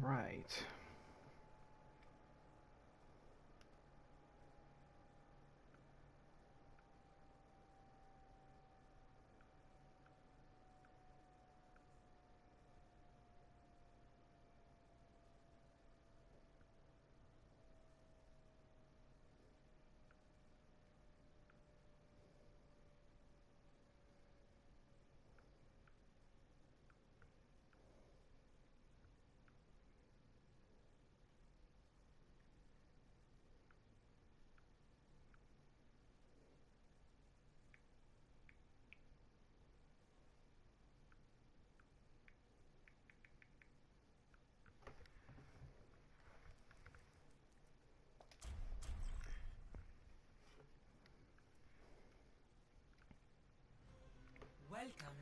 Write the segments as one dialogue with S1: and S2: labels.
S1: Right.
S2: Welcome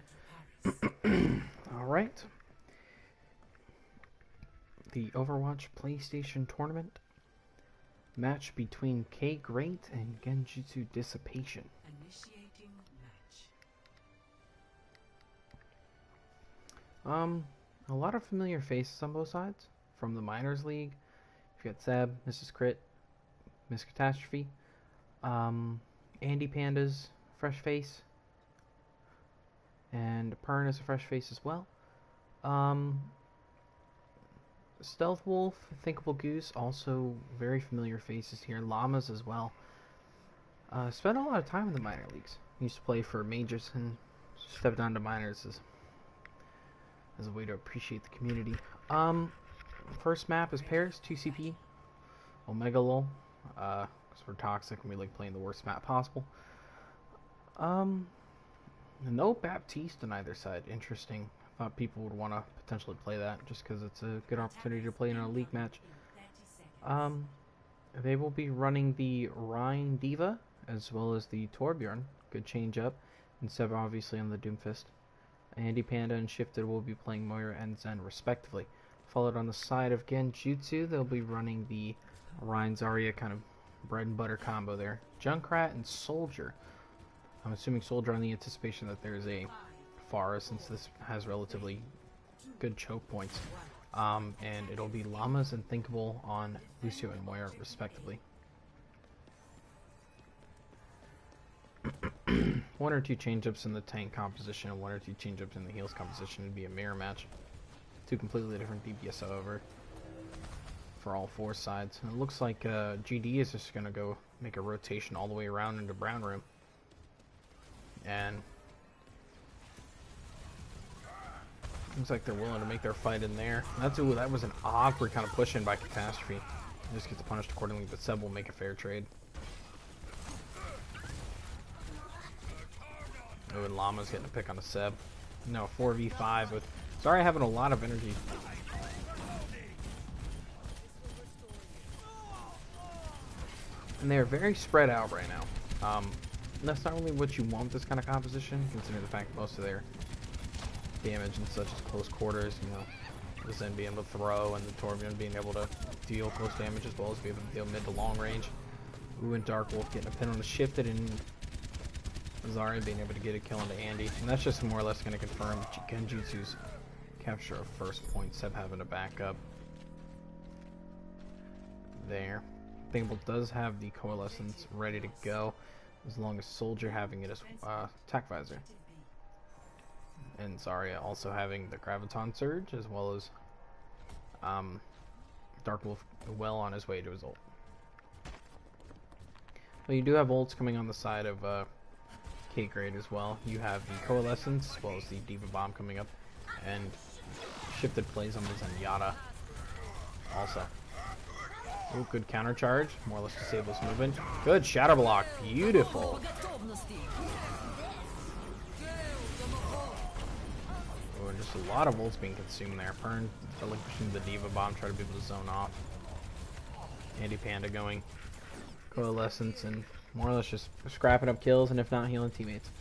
S2: to Paris.
S1: All right. The Overwatch PlayStation tournament match between KGr8 and Genjutsu Dissipation.
S2: Initiating match.
S1: A lot of familiar faces on both sides from the Minors League. You got Seb, Mrs. Crit, Miss Catastrophe, Andy Panda's fresh face, and Pern is a fresh face as well. Um, Stealth Wolf, Thinkable Goose, also very familiar faces here. Llamas as well. Spent a lot of time in the minor leagues. Used to play for majors and stepped down to minors as a way to appreciate the community. First map is Paris, 2CP, Omega LOL. Because we're toxic and we like playing the worst map possible. No Baptiste on either side. Interesting. Thought people would want to potentially play that just because it's a good opportunity to play in a league match. They will be running the Rhine Diva as well as the Torbjorn. Good change up. And Seb obviously on the Doomfist. Andy Panda and Shifted will be playing Moira and Zen respectively. Followed on the side of Genjutsu, they'll be running the Rhine Zarya kind of bread and butter combo there. Junkrat and Soldier. I'm assuming Soldier on the anticipation that there's a Pharah since this has relatively good choke points. And it'll be Llamas and Thinkable on Lucio and Moira respectively. One or two change-ups in the tank composition and one or two change-ups in the heals composition would be a mirror match. Two completely different DPS, however, for all four sides. And it looks like GD is just going to go make a rotation all the way around into Brown Room. And looks like they're willing to make their fight in there. That was an awkward kind of push in by Catastrophe. He just gets punished accordingly, but Seb will make a fair trade. Oh, and Llama's getting a pick on a Seb. No, 4v5 with Sorry having a lot of energy. And they're very spread out right now. That's not really what you want with this kind of composition, considering the fact that most of their damage and such is close quarters, you know, the Zen being able to throw and the Torbjorn being able to deal close damage as well as be able to deal mid to long range. Ooh, and Dark Wolf getting a pin on the Shifted and Zarya being able to get a kill into Andy. And that's just more or less going to confirm Genjutsu's capture of first point, Seb having to back up there. Thinkable does have the Coalescence ready to go, as long as Soldier having it as attack visor. And Zarya also having the Graviton Surge, as well as Dark Wolf well on his way to his ult. Well, you do have ults coming on the side of KGr8 as well. You have the Coalescence, as well as the Diva Bomb coming up, and Shifted plays on the Zenyatta also. Ooh, good counter charge, more or less disables movement. Good shatter block, beautiful. Oh, and just a lot of ults being consumed there. Pern relinquishing the Diva Bomb, try to be able to zone off. Andy Panda going Coalescence and more or less just scrapping up kills and if not healing teammates.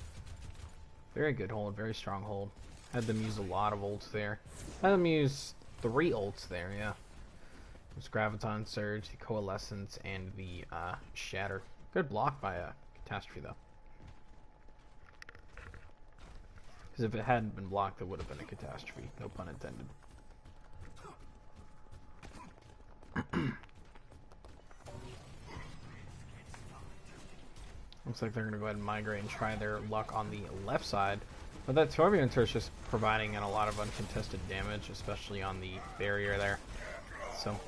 S1: Very good hold, very strong hold. Had them use a lot of ults there. Had them use 3 ults there, yeah. There's Graviton Surge, the Coalescence, and the Shatter. Good block by Catastrophe, though. Because if it hadn't been blocked, it would have been a Catastrophe. No pun intended. Looks like they're going to go ahead and migrate and try their luck on the left side. But that Torbjorn turret is just providing in a lot of uncontested damage, especially on the barrier there. So,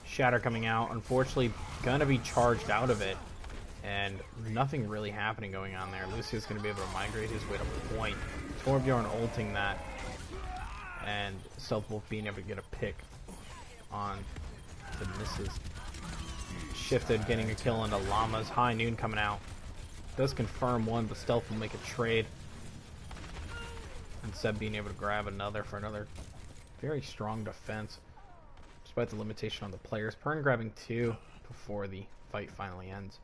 S1: Shatter coming out. Unfortunately, going to be charged out of it. And nothing really happening going on there. Lucius going to be able to migrate his way to point. Torbjorn ulting that. And Stealth Wolf being able to get a pick on the misses. Shifted, getting a kill into Llamas. High Noon coming out. Does confirm one, but Stealth will make a trade. And Seb being able to grab another for another very strong defense. Despite the limitation on the players. Pern grabbing 2 before the fight finally ends.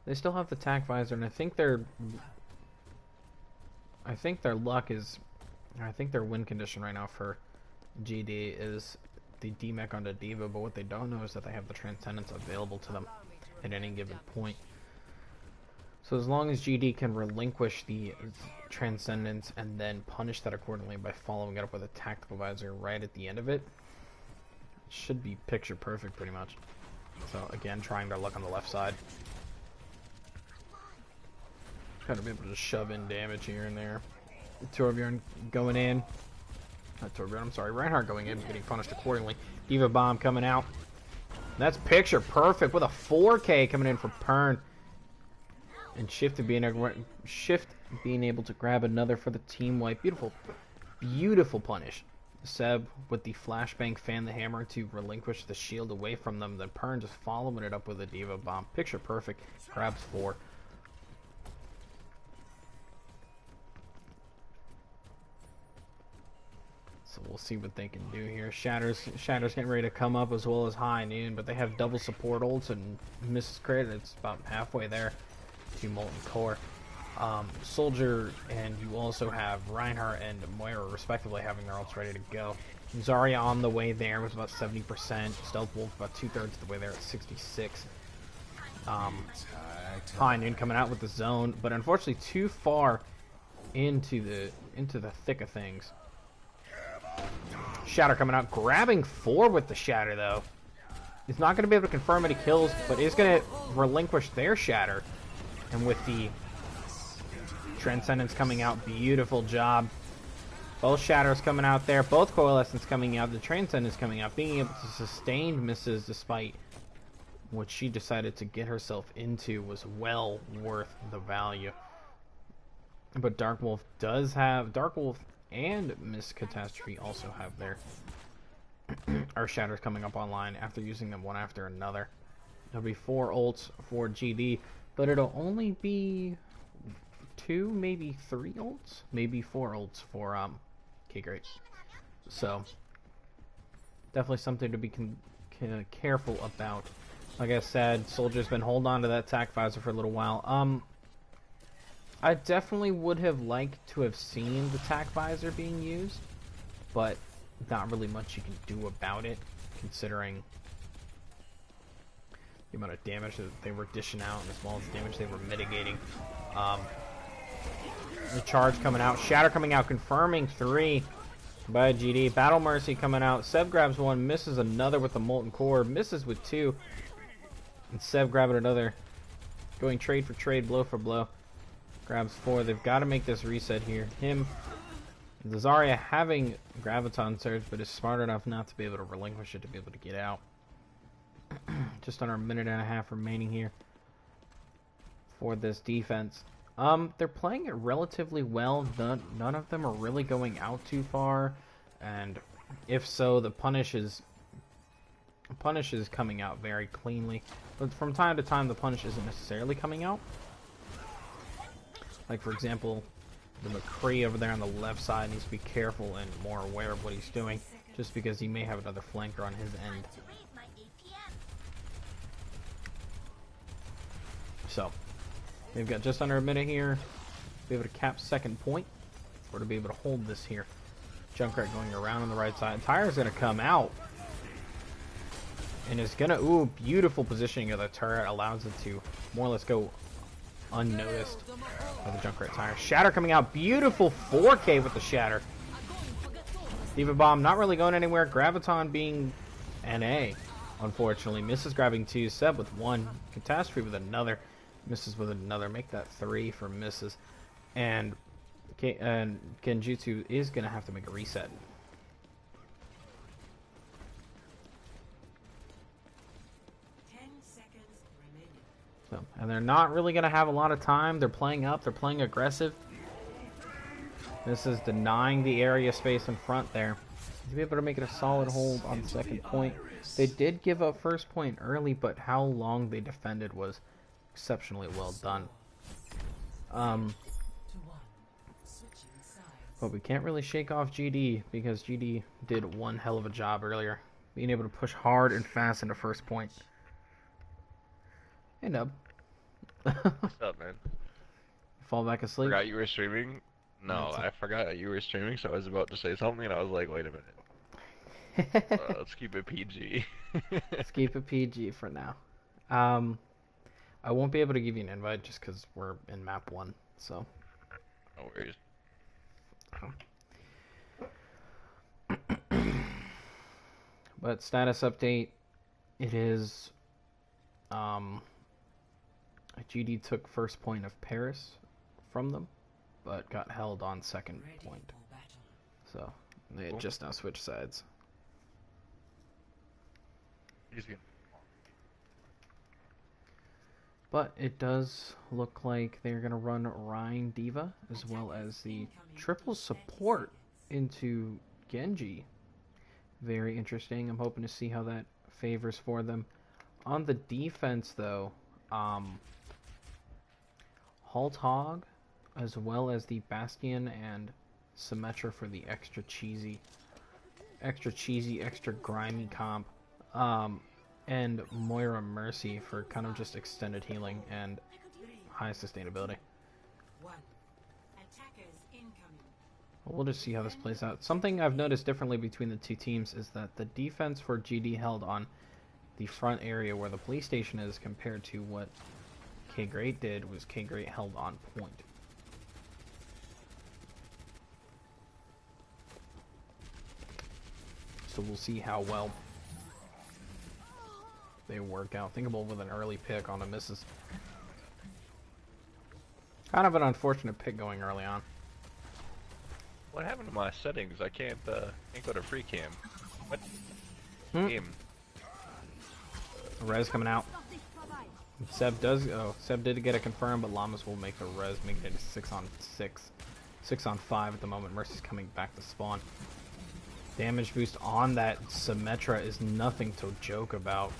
S1: They still have the tack visor, and I think their luck is, I think their win condition right now for GD is the D-Mech onto Diva, but what they don't know is that they have the Transcendence available to them at any given point. So as long as GD can relinquish the Transcendence and then punish that accordingly by following it up with a tactical visor right at the end of it, it should be picture perfect pretty much. So again, trying their luck on the left side. Kind of be able to shove in damage here and there. Torbjorn going in. Not Torbjorn, I'm sorry. Reinhardt going in, getting punished accordingly. Diva Bomb coming out. That's picture perfect with a 4K coming in for Pern. And Shift being able to grab another for the team wipe. Beautiful, beautiful punish. Seb with the flashbang fan the hammer to relinquish the shield away from them. Then Pern just following it up with a Diva Bomb. Picture perfect. Grabs 4. So we'll see what they can do here. Shatter's getting ready to come up as well as High Noon, but they have double support ults and misses crit. It's about halfway there to Molten Core. Soldier, and you also have Reinhardt and Moira respectively having their ults ready to go. Zarya on the way there was about 70%. Stealth Wolf about 2/3 of the way there at 66. High Noon coming out with the zone, but unfortunately too far into the thick of things. Shatter coming out, grabbing 4 with the Shatter though. He's not going to be able to confirm any kills, but is going to relinquish their Shatter. And with the Transcendence coming out, beautiful job. Both Shatters coming out there, both Coalescence coming out, the Transcendence coming out, being able to sustain misses despite what she decided to get herself into was well worth the value. But Dark Wolf and Miss Catastrophe also have their our Shatters coming up online after using them one after another. There'll be 4 ults for GD, but it'll only be 2, maybe 3 ults, maybe 4 ults for KGr8. So definitely something to be careful about. Like I said, Soldier's been holding on to that tac visor for a little while. I definitely would have liked to have seen the tac visor being used, but not really much you can do about it, considering the amount of damage that they were dishing out and as well as the damage they were mitigating. The charge coming out, Shatter coming out, confirming 3 by GD. Battle Mercy coming out, Seb grabs 1, misses another with the Molten Core, misses with 2, and Seb grabbing another, going trade for trade, blow for blow. Grabs 4. They've got to make this reset here. Him, the Zarya having Graviton Surge, but is smart enough not to be able to relinquish it to be able to get out. Just under a minute and a half remaining here for this defense. They're playing it relatively well. None of them are really going out too far, and if so, the punish is coming out very cleanly. But from time to time, the punish isn't necessarily coming out. Like, for example, the McCree over there on the left side needs to be careful and more aware of what he's doing, just because he may have another flanker on his end. So, they've got just under a minute here to be able to cap second point, or to be able to hold this here. Junkrat going around on the right side. Tyre's going to come out, and is going to, ooh, beautiful positioning of the turret, allows it to more or less go unnoticed by the Junkrat Tire. Shatter coming out, beautiful 4K with the Shatter. Diva Bomb not really going anywhere. Graviton being NA. Unfortunately, misses grabbing 2, Seb with 1, Catastrophe with another, misses with another, make that 3 for misses. And Genjutsu is going to have to make a reset. So, and they're not really going to have a lot of time. They're playing up. They're playing aggressive. This is denying the area space in front there. To be able to make it a solid hold on the second point. They did give up first point early, but how long they defended was exceptionally well done. But we can't really shake off GD because GD did one hell of a job earlier. Being able to push hard and fast into first point. Hey, Nub.
S3: What's up, man?
S1: Fall back asleep?
S3: Forgot you were streaming? No, I forgot that you were streaming, so I was about to say something, and I was like, wait a minute. Let's keep it PG.
S1: Let's keep it PG for now. I won't be able to give you an invite just because we're in map 1, so.
S3: No worries.
S1: But status update, it is GD took first point of Paris from them, but got held on second point. So they had just now switched sides.
S3: Easy.
S1: But it does look like they're going to run Rhine Diva as well as the triple support into Genji. Very interesting. I'm hoping to see how that favors for them. On the defense, though, Halt Hog as well as the Bastion and Symmetra for the extra cheesy, extra grimy comp. And Moira Mercy for kind of just extended healing and high sustainability. We'll just see how this plays out. Something I've noticed differently between the two teams is that the defense for GD held on the front area where the PlayStation is compared to what KGr8 did was KGr8 held on point. So we'll see how well they work out. Thinkable with an early pick on a misses. Kind of an unfortunate pick going early on.
S3: What happened to my settings? I can't go to free cam. What game?
S1: Res coming out. Seb did get a confirm, but Llamas will make the res, making it 6-on-6. 6-on-5 at the moment. Mercy's coming back to spawn. Damage boost on that Symmetra is nothing to joke about.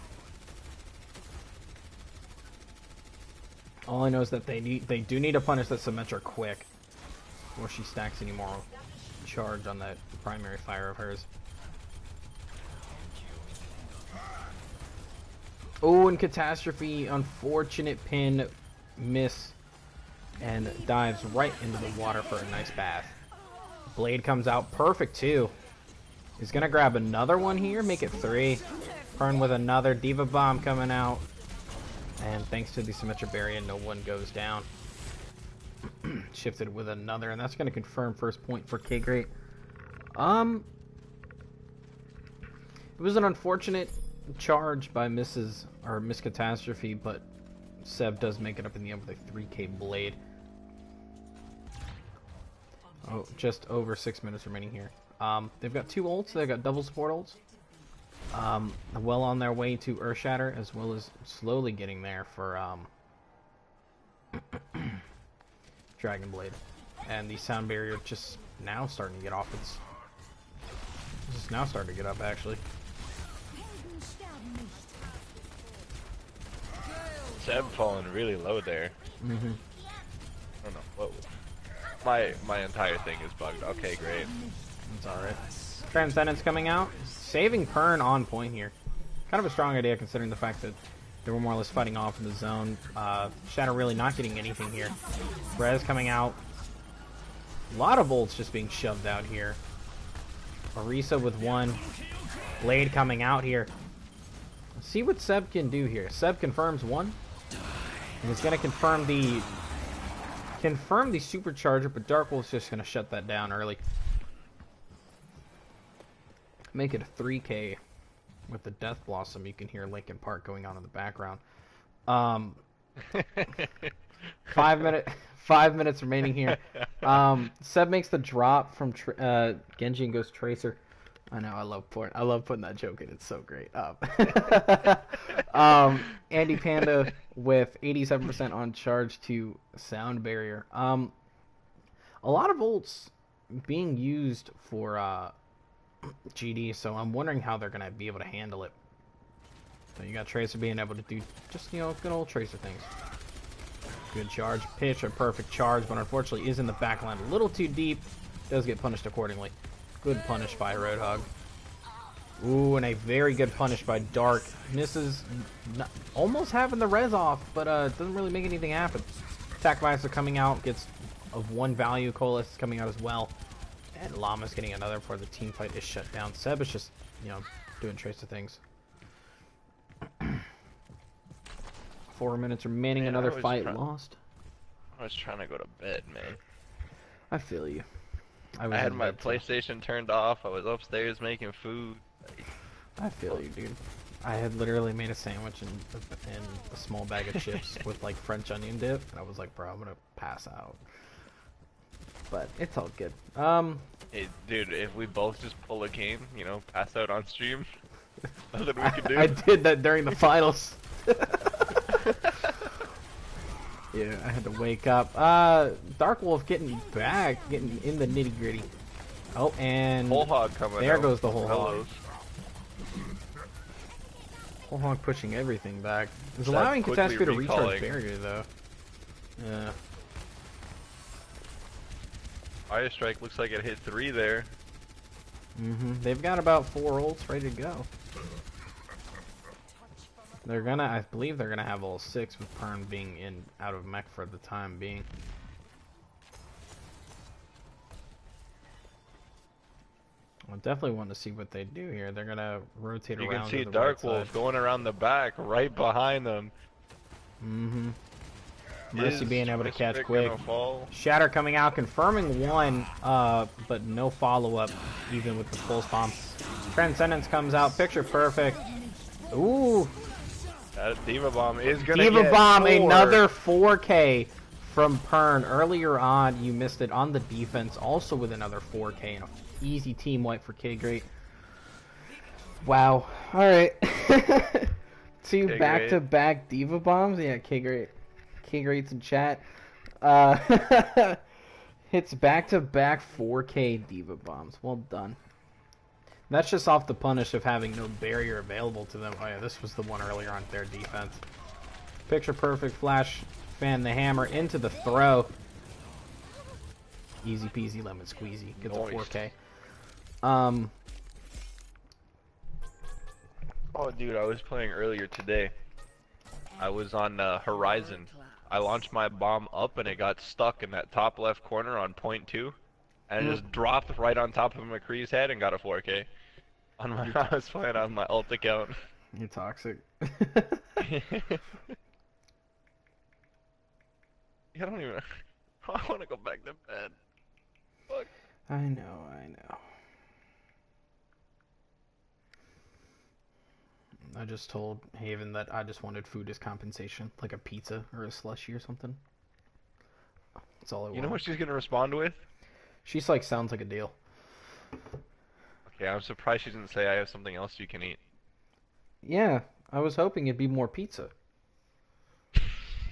S1: All I know is that they do need to punish that Symmetra quick before she stacks any more charge on that primary fire of hers. Oh, and Catastrophe, unfortunate pin, miss, and dives right into the water for a nice bath. Blade comes out perfect too. He's gonna grab another one here, make it 3. Pern with another Diva Bomb coming out. And thanks to the Symmetra barrier, no one goes down. Shifted with another, and that's going to confirm first point for KGr8. It was an unfortunate charge by Miss Catastrophe, but Seb does make it up in the end with a 3k blade. Oh, just over 6 minutes remaining here. They've got 2 ults. They've got double support ults. Well on their way to Earthshatter, as well as slowly getting there for Dragon Blade. And the sound barrier just now starting to get off its... Just now starting to get up, actually.
S3: Seb falling really low there.
S1: Mm-hmm.
S3: I don't know. Whoa. My entire thing is bugged. Okay, great.
S1: It's alright. Transcendence coming out. Saving Pern on point here. Kind of a strong idea considering the fact that they were more or less fighting off in the zone. Shadow really not getting anything here. Rez coming out. A lot of ults just being shoved out here. Orisa with 1. Blade coming out here. Let's see what Seb can do here. Seb confirms 1. And he's going to confirm the supercharger, but Dark Wolf's just going to shut that down early. Make it a 3k. with the Death Blossom, you can hear Linkin Park going on in the background. Um, 5 minute, 5 minutes remaining here. Seb makes the drop from Genji and goes Tracer. I know, I love putting that joke in. It's so great. Andy Panda with 87% on charge to Sound Barrier. A lot of ults being used for GD, so I'm wondering how they're gonna be able to handle it. So you got Tracer being able to do just, good old Tracer things. Good charge, pitch, a perfect charge, but unfortunately is in the backline a little too deep. Does get punished accordingly. Good punish by Roadhog. Ooh, and a very good punish by Dark. Misses, almost having the res off, but doesn't really make anything happen. Attack Visor coming out, gets of 1 value. Coalesce is coming out as well. And Llama's getting another before the team fight is shut down. Seb is just, doing Tracer things. 4 minutes remaining,
S3: Man,
S1: another fight lost.
S3: I was trying to go to bed, man.
S1: I feel you.
S3: I had my PlayStation turned off. I was upstairs making food.
S1: I feel you, dude. I had literally made a sandwich and a small bag of chips with like French onion dip, and I was like, bro, I'm gonna pass out. But it's all good.
S3: Hey, dude, if we both just pull a game, pass out on stream, nothing we can do.
S1: I did that during the finals. Yeah, I had to wake up. Dark Wolf getting in the nitty gritty. Oh, and
S3: Whole hog coming
S1: there
S3: out.
S1: goes the whole hog. Whole hog pushing everything back. It's allowing Catastrophe to recharge barrier though. Yeah.
S3: Fire Strike looks like it hit 3 there.
S1: They've got about 4 ults ready to go. I believe they're gonna have all 6 with Pern being out of mech for the time being. I definitely want to see what they do here. They're gonna rotate around.
S3: You can see
S1: to the
S3: Dark
S1: right
S3: Wolf
S1: side.
S3: going around the back, right behind them.
S1: Mercy being able to catch quick.
S3: Fall?
S1: Shatter coming out, confirming 1, but no follow-up, even with the pulse bomb. Transcendence comes out, picture perfect. Ooh.
S3: That Diva Bomb is gonna
S1: Diva
S3: get
S1: Bomb,
S3: 4.
S1: another 4K from Pern. Earlier on, you missed it on the defense, also with another 4K and an easy team wipe for KGr8. Wow. Alright. 2 back-to-back Diva Bombs. Yeah, KGr8's in chat. Hits back-to-back 4K Diva Bombs. Well done. That's just off the punish of having no barrier available to them. Oh yeah, this was the one earlier on their defense. Picture perfect flash, fan the hammer into the throw. Easy peasy lemon squeezy. Gets a 4K.
S3: Oh, dude, I was playing earlier today. I was on Horizon. I launched my bomb up and it got stuck in that top left corner on point 2. And it just dropped right on top of McCree's head and got a 4K. I was playing on my ult account.
S1: You're toxic.
S3: I don't even... I want to go back to bed. Fuck.
S1: I know. I just told Haven that I just wanted food as compensation, like a pizza or a slushie or something. That's all I want.
S3: You know what she's gonna respond with?
S1: She's like, sounds like a deal.
S3: Okay, I'm surprised she didn't say I have something else you can eat.
S1: Yeah, I was hoping it'd be more pizza.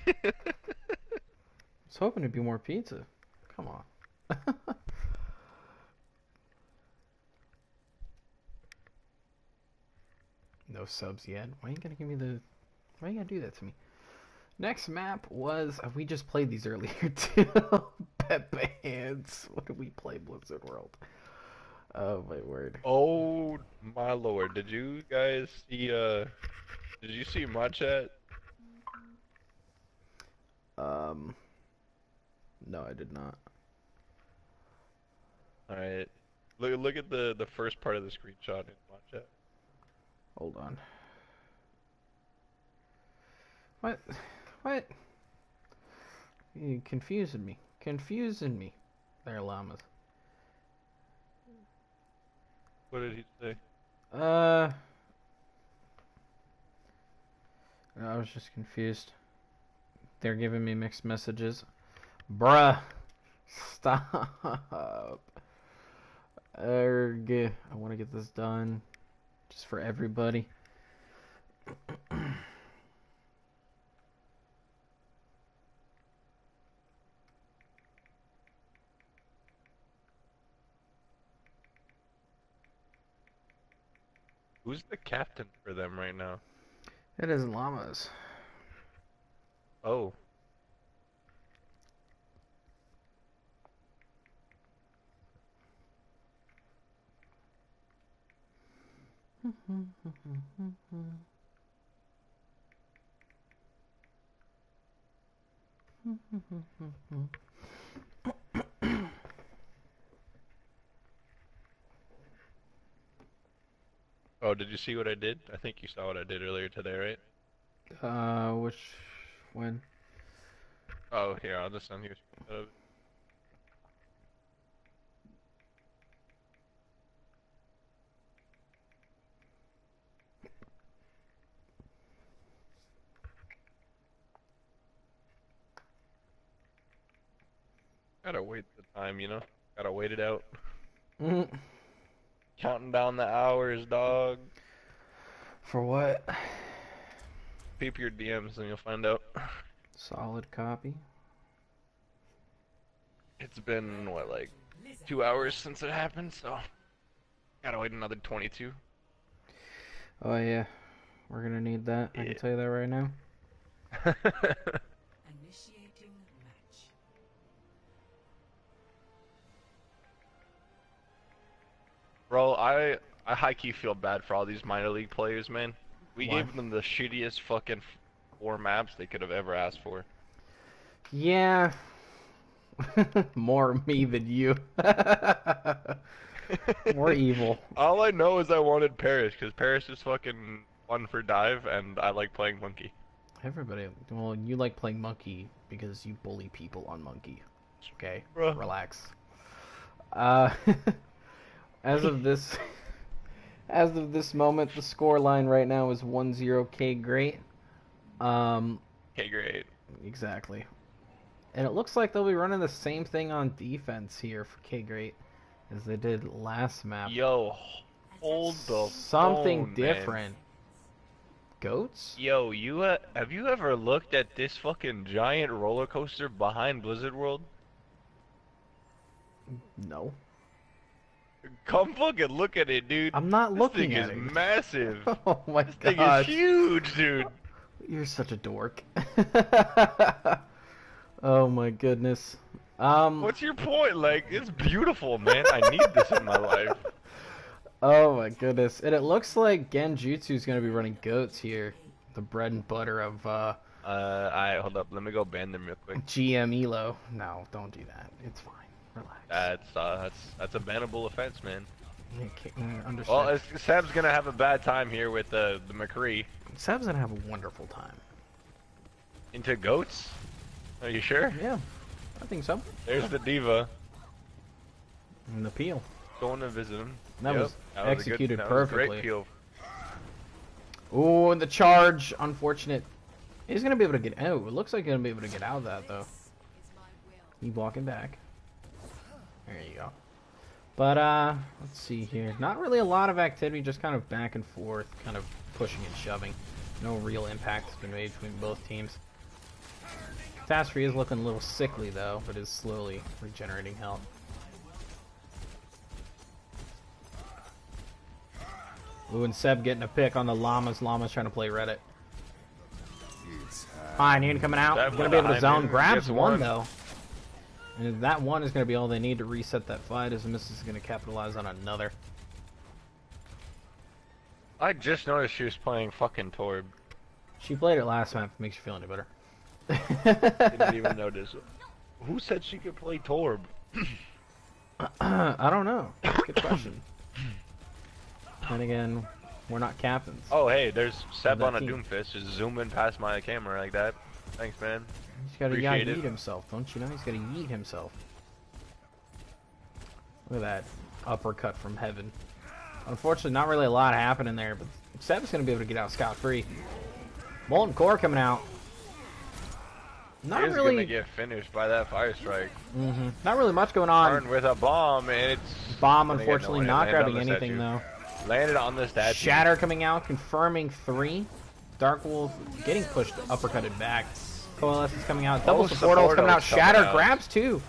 S1: I was hoping it'd be more pizza. Come on. No subs yet. Why are you gonna give me the... Why are you gonna do that to me? Next map was... we just played these earlier too. Pepe Hands. What did we play, Blizzard World? Oh my word.
S3: Oh my lord, did you guys see, did you see my chat?
S1: No, I did not.
S3: Alright, look at the first part of the screenshot in my chat.
S1: Hold on. What? What? You confusing me. Confusing me. There, llamas.
S3: What did he say?
S1: I was just confused. They're giving me mixed messages. Bruh. Stop. Erg. I want to get this done. Just for everybody.
S3: Who's the captain for them right now?
S1: It is llamas.
S3: Oh. Oh, did you see what I did? I think you saw what I did earlier today, right?
S1: When?
S3: Oh, here, I'll just send you a screenshot of it. Gotta wait the time, you know? Gotta wait it out. Counting down the hours, dog.
S1: For what?
S3: Peep your DMs and you'll find out.
S1: Solid copy.
S3: It's been, what, like 2 hours since it happened, so gotta wait another 22.
S1: Oh yeah, we're gonna need that. I
S3: Yeah.
S1: can tell you that right now.
S2: Initiating match.
S3: Bro, I high-key feel bad for all these minor league players, man. We
S1: Why?
S3: gave them the shittiest fucking 4 maps they could have ever asked for.
S1: Yeah. More me than you. More evil.
S3: All I know is I wanted Paris, because Paris is fucking fun for dive, and I like playing monkey.
S1: Everybody. Well, you like playing monkey because you bully people on monkey. Okay,
S3: Bro.
S1: relax. Uh, as of this, as of this moment, the score line right now is 1-0 KGr8.
S3: KGr8.
S1: Exactly. And it looks like they'll be running the same thing on defense here for KGr8 as they did last map.
S3: Yo, hold the
S1: Something
S3: phone,
S1: different.
S3: man.
S1: Goats?
S3: Yo, have you ever looked at this fucking giant roller coaster behind Blizzard World?
S1: No.
S3: Come fucking look at it, dude.
S1: I'm not looking
S3: This
S1: at
S3: thing
S1: it.
S3: is massive.
S1: Oh my
S3: This thing is
S1: god.
S3: huge, dude.
S1: You're such a dork. Oh my goodness.
S3: What's your point? Like, it's beautiful, man. I need this in my life.
S1: Oh my goodness. And it looks like Genjutsu is going to be running goats here. The bread and butter of
S3: Alright, hold up. Let me go ban them real quick.
S1: GM Elo. No, don't do that. It's fine. Relax.
S3: That's a bannable offense, man.
S1: Okay, understand.
S3: Well, Seb's gonna have a bad time here with the McCree.
S1: Seb's going to have a wonderful time.
S3: Into goats? Are you sure?
S1: Yeah, I think so.
S3: There's the diva.
S1: An appeal.
S3: Going to visit him.
S1: That was executed
S3: that was a
S1: perfectly.
S3: great peel.
S1: Oh, and the charge. Unfortunate. He's going to be able to get out. It looks like he's going to be able to get out of that, though. Keep walking back. There you go. But, let's see here. Not really a lot of activity, just kind of back and forth, kind of pushing and shoving. No real impact has been made between both teams. Tasri is looking a little sickly, though, but is slowly regenerating health. Ooh, and Seb getting a pick on the llamas. Llamas trying to play Reddit. Fine, Ian coming out.
S3: Seb
S1: Gonna be able to
S3: behind
S1: zone.
S3: him.
S1: Grabs
S3: Gets
S1: one,
S3: one.
S1: though. And that one is gonna be all they need to reset that fight, as Miss is gonna capitalize on another.
S3: I just noticed she was playing fucking Torb.
S1: She played it last map. Makes you feel any better.
S3: Didn't even notice. Who said she could play Torb?
S1: I don't know. Good question. And again, we're not captains.
S3: Oh, hey, there's Seb
S1: that
S3: on a
S1: team.
S3: Doomfist just zooming past my camera like that. Thanks, man.
S1: He's gotta
S3: Appreciate
S1: yeet
S3: it.
S1: himself, don't you know? He's gotta yeet himself. Look at that uppercut from heaven. Unfortunately, not really a lot happening there, but Seb's gonna be able to get out scot-free. Molten Core coming out. Not
S3: Is
S1: really.
S3: gonna get finished by that fire strike.
S1: Not really much going on.
S3: Burn with a bomb, and it's
S1: Bomb,
S3: gonna get
S1: unfortunately,
S3: no one. It
S1: not
S3: landed on
S1: grabbing
S3: the
S1: anything
S3: statue.
S1: though.
S3: Landed on the statue.
S1: Shatter coming out, confirming 3. Dark Wolf getting pushed, uppercutted back. Coalesce is coming out. Double support ult's coming out. Shatter grabs 2.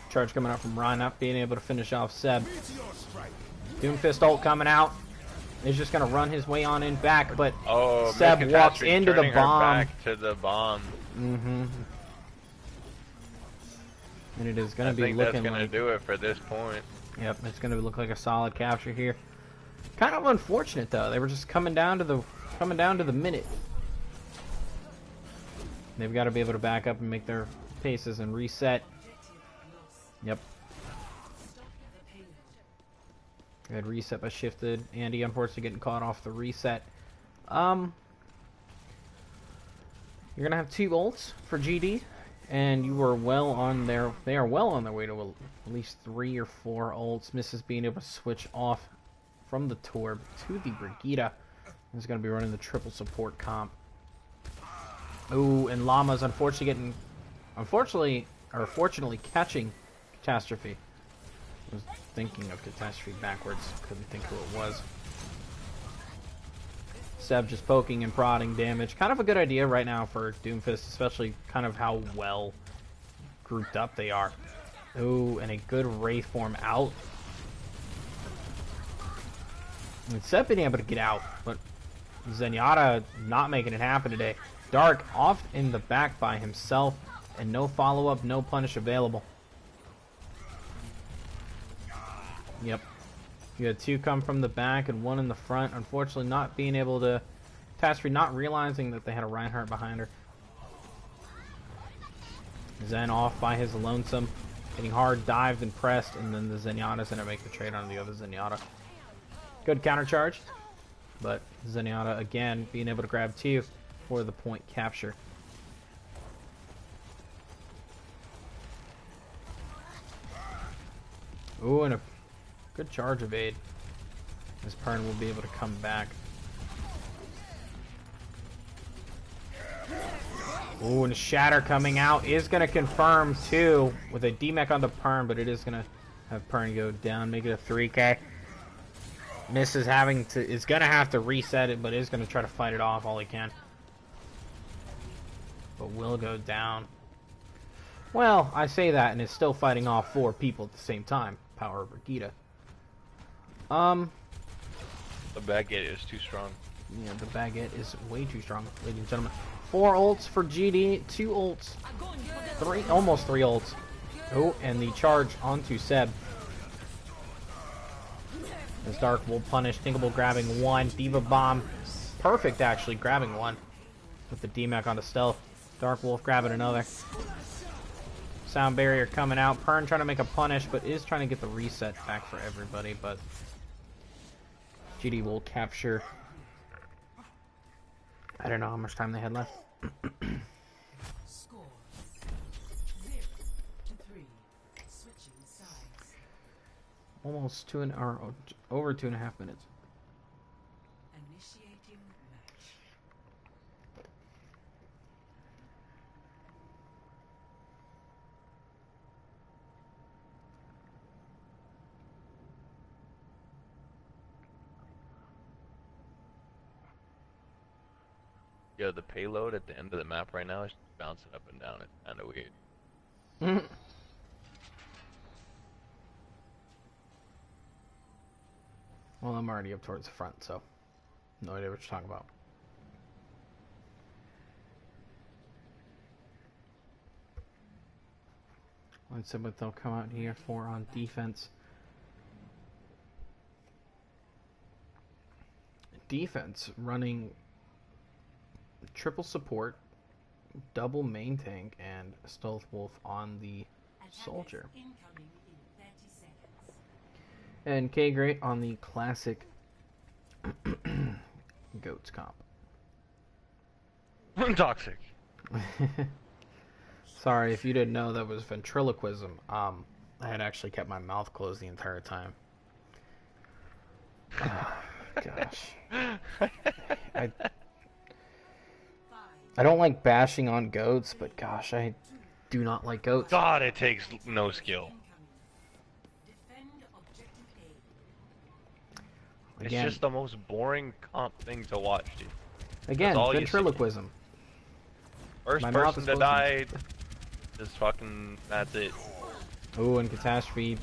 S1: Charge coming out from Ryan, not being able to finish off Seb. Doomfist ult coming out. He's just gonna run his way on in back, but Seb walks into the bomb.
S3: Back to the bomb.
S1: And it is gonna be
S3: I think
S1: looking
S3: that's gonna
S1: like
S3: do it for this point.
S1: Yep, it's gonna look like a solid capture here. Kind of unfortunate though. They were just coming down to the minute. They've got to be able to back up and make their paces and reset. Yep. Good reset by Shifted. Andy unfortunately getting caught off the reset. You're gonna have 2 ults for GD, and you are well on their. They are well on their way to at least 3 or 4 ults. Misses being able to switch off from the Torb to the Brigitte. He's gonna be running the triple support comp. Ooh, and Llama's fortunately catching Catastrophe. I was thinking of Catastrophe backwards. Couldn't think who it was. Seb just poking and prodding damage. Kind of a good idea right now for Doomfist, especially kind of how well grouped up they are. Ooh, and a good Wraith form out. And Seb being able to get out, but Zenyatta not making it happen today. Dark off in the back by himself, and no follow-up, no punish available. Yep. You had 2 come from the back and 1 in the front. Unfortunately, not being able to... Catastrophe not realizing that they had a Reinhardt behind her. Zen off by his lonesome. Getting hard dived and pressed, and then the Zenyatta's going to make the trade on the other Zenyatta. Good counter charge. But Zenyatta, again, being able to grab 2 for the point capture. Ooh, and a good charge evade. This Pern will be able to come back. Ooh, and a Shatter coming out is going to confirm too with a D-Mech on the Pern, but it is going to have Pern go down, make it a 3K. Misses is going to have to reset it, but is going to try to fight it off all he can. But will go down. Well, I say that, and it's still fighting off 4 people at the same time. Power of Brigitte.
S3: The baguette is too strong.
S1: Yeah, the baguette is way too strong, ladies and gentlemen. 4 ults for GD, 2 ults, 3, almost 3 ults. Oh, and the charge onto Seb. As Dark will punish, Tinkable grabbing 1, Diva Bomb, perfect actually, grabbing 1. With the D-Mech on the stealth. Dark Wolf grabbing another. Sound barrier coming out. Pern trying to make a punish, but is trying to get the reset back for everybody, but GD will capture. I don't know how much time they had left.
S2: Score 0-3. Switching sides.
S1: Almost over 2.5 minutes.
S2: Initiating match.
S3: Yo, the payload at the end of the map right now is bouncing up and down. It's kind of weird.
S1: Well, I'm already up towards the front, so no idea what you're talking about. Let's see what they'll come out here for on defense. Defense running triple support, double main tank, and stealth wolf on the soldier.
S2: Incoming in 30 seconds.
S1: And KGr8 on the classic goats comp.
S3: Toxic.
S1: Sorry, if you didn't know that was ventriloquism. I had actually kept my mouth closed the entire time. Oh, gosh. I I don't like bashing on goats, but gosh, I do not like goats.
S3: God, it takes no skill.
S2: Defend objective A.
S3: It's
S1: Again,
S3: just the most boring comp thing to watch, dude. That's
S1: again,
S3: all you see.
S1: ventriloquism.
S3: First
S1: My mouth
S3: person
S1: is
S3: to
S1: supposed
S3: die, just fucking, that's it.
S1: Ooh, and catastrophe.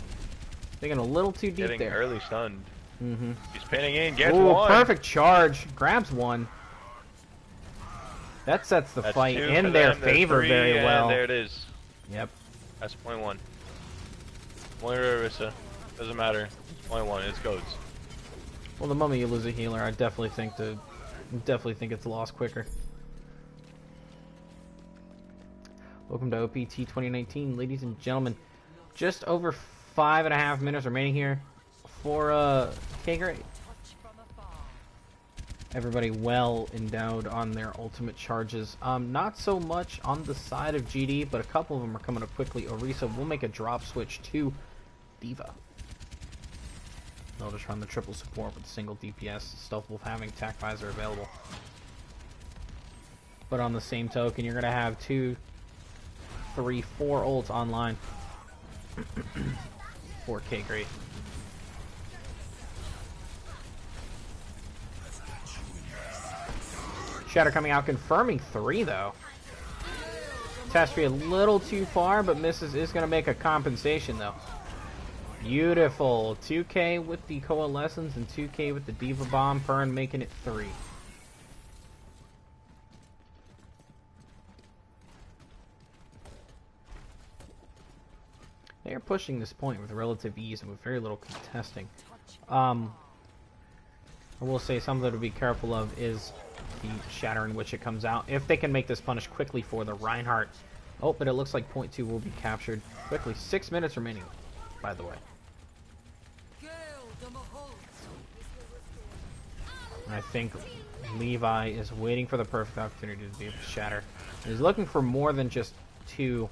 S1: Thinking a little too deep
S3: Getting
S1: there.
S3: early stunned.
S1: Mm-hmm.
S3: He's pinning in, gets
S1: Ooh,
S3: one.
S1: perfect charge. Grabs one. That sets the
S3: That's
S1: fight
S3: two
S1: in
S3: for
S1: their
S3: them, there's
S1: favor
S3: three,
S1: very
S3: and
S1: well.
S3: there it is.
S1: Yep.
S3: That's point one. Moira Orisa. Doesn't matter. It's point one. It's goats.
S1: Well, the moment you lose a healer, I definitely think it's lost quicker. Welcome to OPT 2019, ladies and gentlemen. Just over 5.5 minutes remaining here for KGr8. Everybody well endowed on their ultimate charges. Not so much on the side of GD, but a couple of them are coming up quickly. Orisa will make a drop switch to D.Va. They'll just run the triple support with single DPS. Stealth Wolf having Tac Visor available. But on the same token, you're going to have 2, 3, 4 ults online for KGr8. Shatter coming out, confirming 3 though. Catastrophe a little too far, but misses is going to make a compensation though. Beautiful. 2K with the Coalescence and 2K with the D.Va Bomb. Pern making it 3. They are pushing this point with relative ease and with very little contesting. I will say something to be careful of is the shatter in which it comes out. If they can make this punish quickly for the Reinhardt. Oh, but it looks like point 2 will be captured quickly. 6 minutes remaining, by the way. And I think Levi is waiting for the perfect opportunity to be able to shatter. And he's looking for more than just 2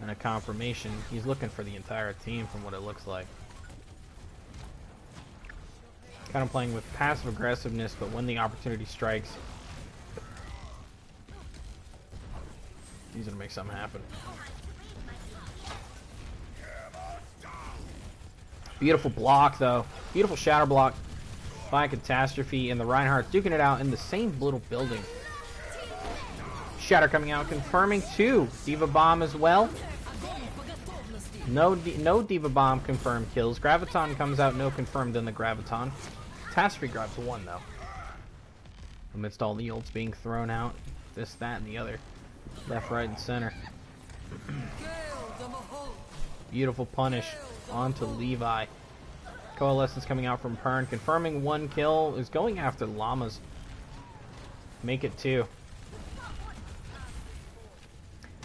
S1: and a confirmation. He's looking for the entire team from what it looks like. Kind of playing with passive aggressiveness, but when the opportunity strikes, he's gonna make something happen. Beautiful block, though. Beautiful shatter block by Catastrophe, and the Reinhardt duking it out in the same little building. Shatter coming out, confirming 2. D.Va Bomb as well. No D.Va Bomb confirmed kills. Graviton comes out, no confirmed in the Graviton. Catastrophe grabs 1 though. Amidst all the ults being thrown out, this, that, and the other. Left, right, and center. Beautiful punish onto Levi. Coalescence coming out from Pern, confirming 1 kill, is going after Llamas. Make it 2.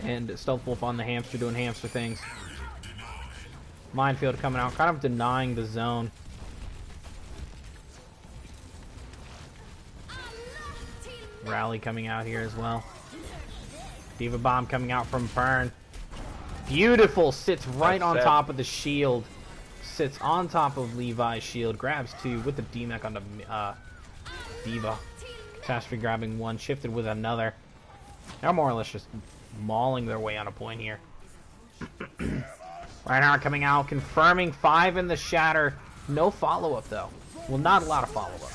S1: And Stealth Wolf on the hamster doing hamster things. Minefield coming out, kind of denying the zone. Rally coming out here as well. D.Va Bomb coming out from Pern. Beautiful, sits right on top of the shield. Sits on top of Levi's shield. Grabs 2 with the D-Mech on the D.Va. Catastrophe grabbing 1, shifted with another. They're more or less just mauling their way on a point here. Reinhardt coming out, confirming 5 in the shatter. No follow-up though. Well, not a lot of follow-up.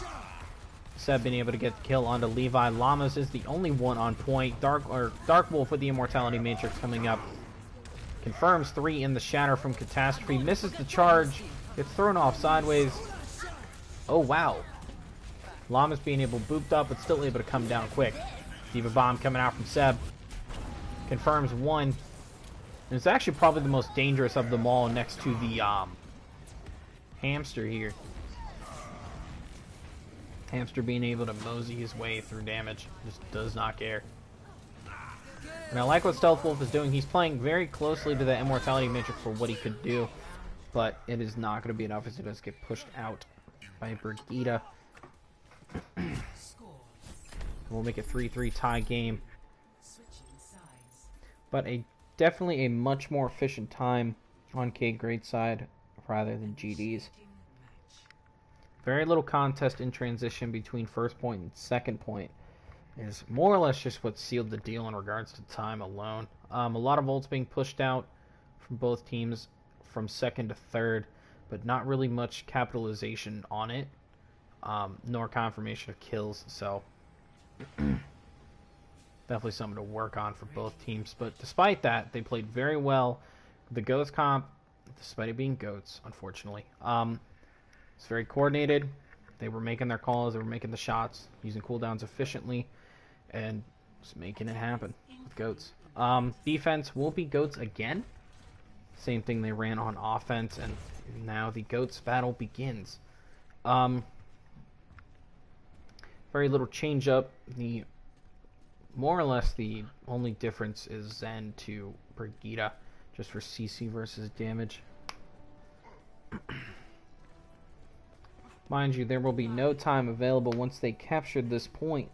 S1: Seb being able to get the kill onto Levi. Llamas is the only one on point. Dark Wolf with the Immortality Matrix coming up. Confirms 3 in the shatter from Catastrophe. Misses the charge. Gets thrown off sideways. Oh, wow. Llamas being able booped up, but still able to come down quick. D.Va Bomb coming out from Seb. Confirms 1. And it's actually probably the most dangerous of them all next to the hamster here. Hamster being able to mosey his way through damage. Just does not care. And I like what Stealth Wolf is doing. He's playing very closely to the Immortality Matrix for what he could do. But it is not going to be enough as it does get pushed out by Brigitte. We'll make it 3-3 tie game. But definitely a much more efficient time on KGr8's side rather than GD's. Very little contest in transition between first point and second point. Is more or less just what sealed the deal in regards to time alone. A lot of ults being pushed out from both teams from second to third, but not really much capitalization on it, nor confirmation of kills. So definitely something to work on for both teams. But despite that, they played very well. The Goats comp, despite it being Goats, unfortunately, it's very coordinated. They were making their calls, they were making the shots, using cooldowns efficiently, and just making it happen with Goats. Defense will be Goats again. Same thing they ran on offense, and now the Goats battle begins. Very little change up. More or less the only difference is Zen to Brigitte, just for CC versus damage. Mind you, there will be no time available once they captured this point.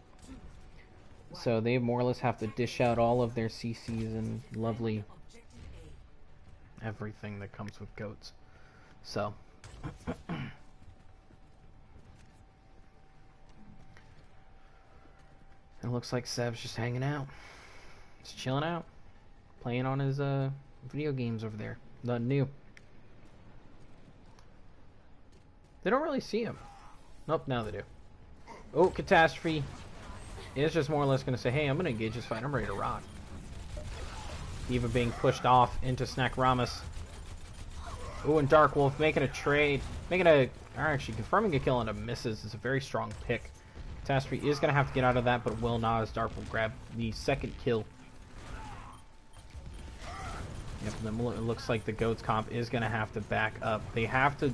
S1: So they more or less have to dish out all of their CCs and lovely everything that comes with Goats. So it looks like Seb's just hanging out. Just chilling out. Playing on his video games over there. Nothing new. They don't really see him. Nope, now they do. Oh, Catastrophe is just more or less going to say, hey, I'm going to engage this fight. I'm ready to rock. Eva being pushed off into Snack Ramus. Oh, and Dark Wolf making a trade. Actually confirming a kill and a misses is a very strong pick. Catastrophe is going to have to get out of that, but will not, as Dark will grab the second kill. Yep, then it looks like the Goats comp is going to have to back up. They have to...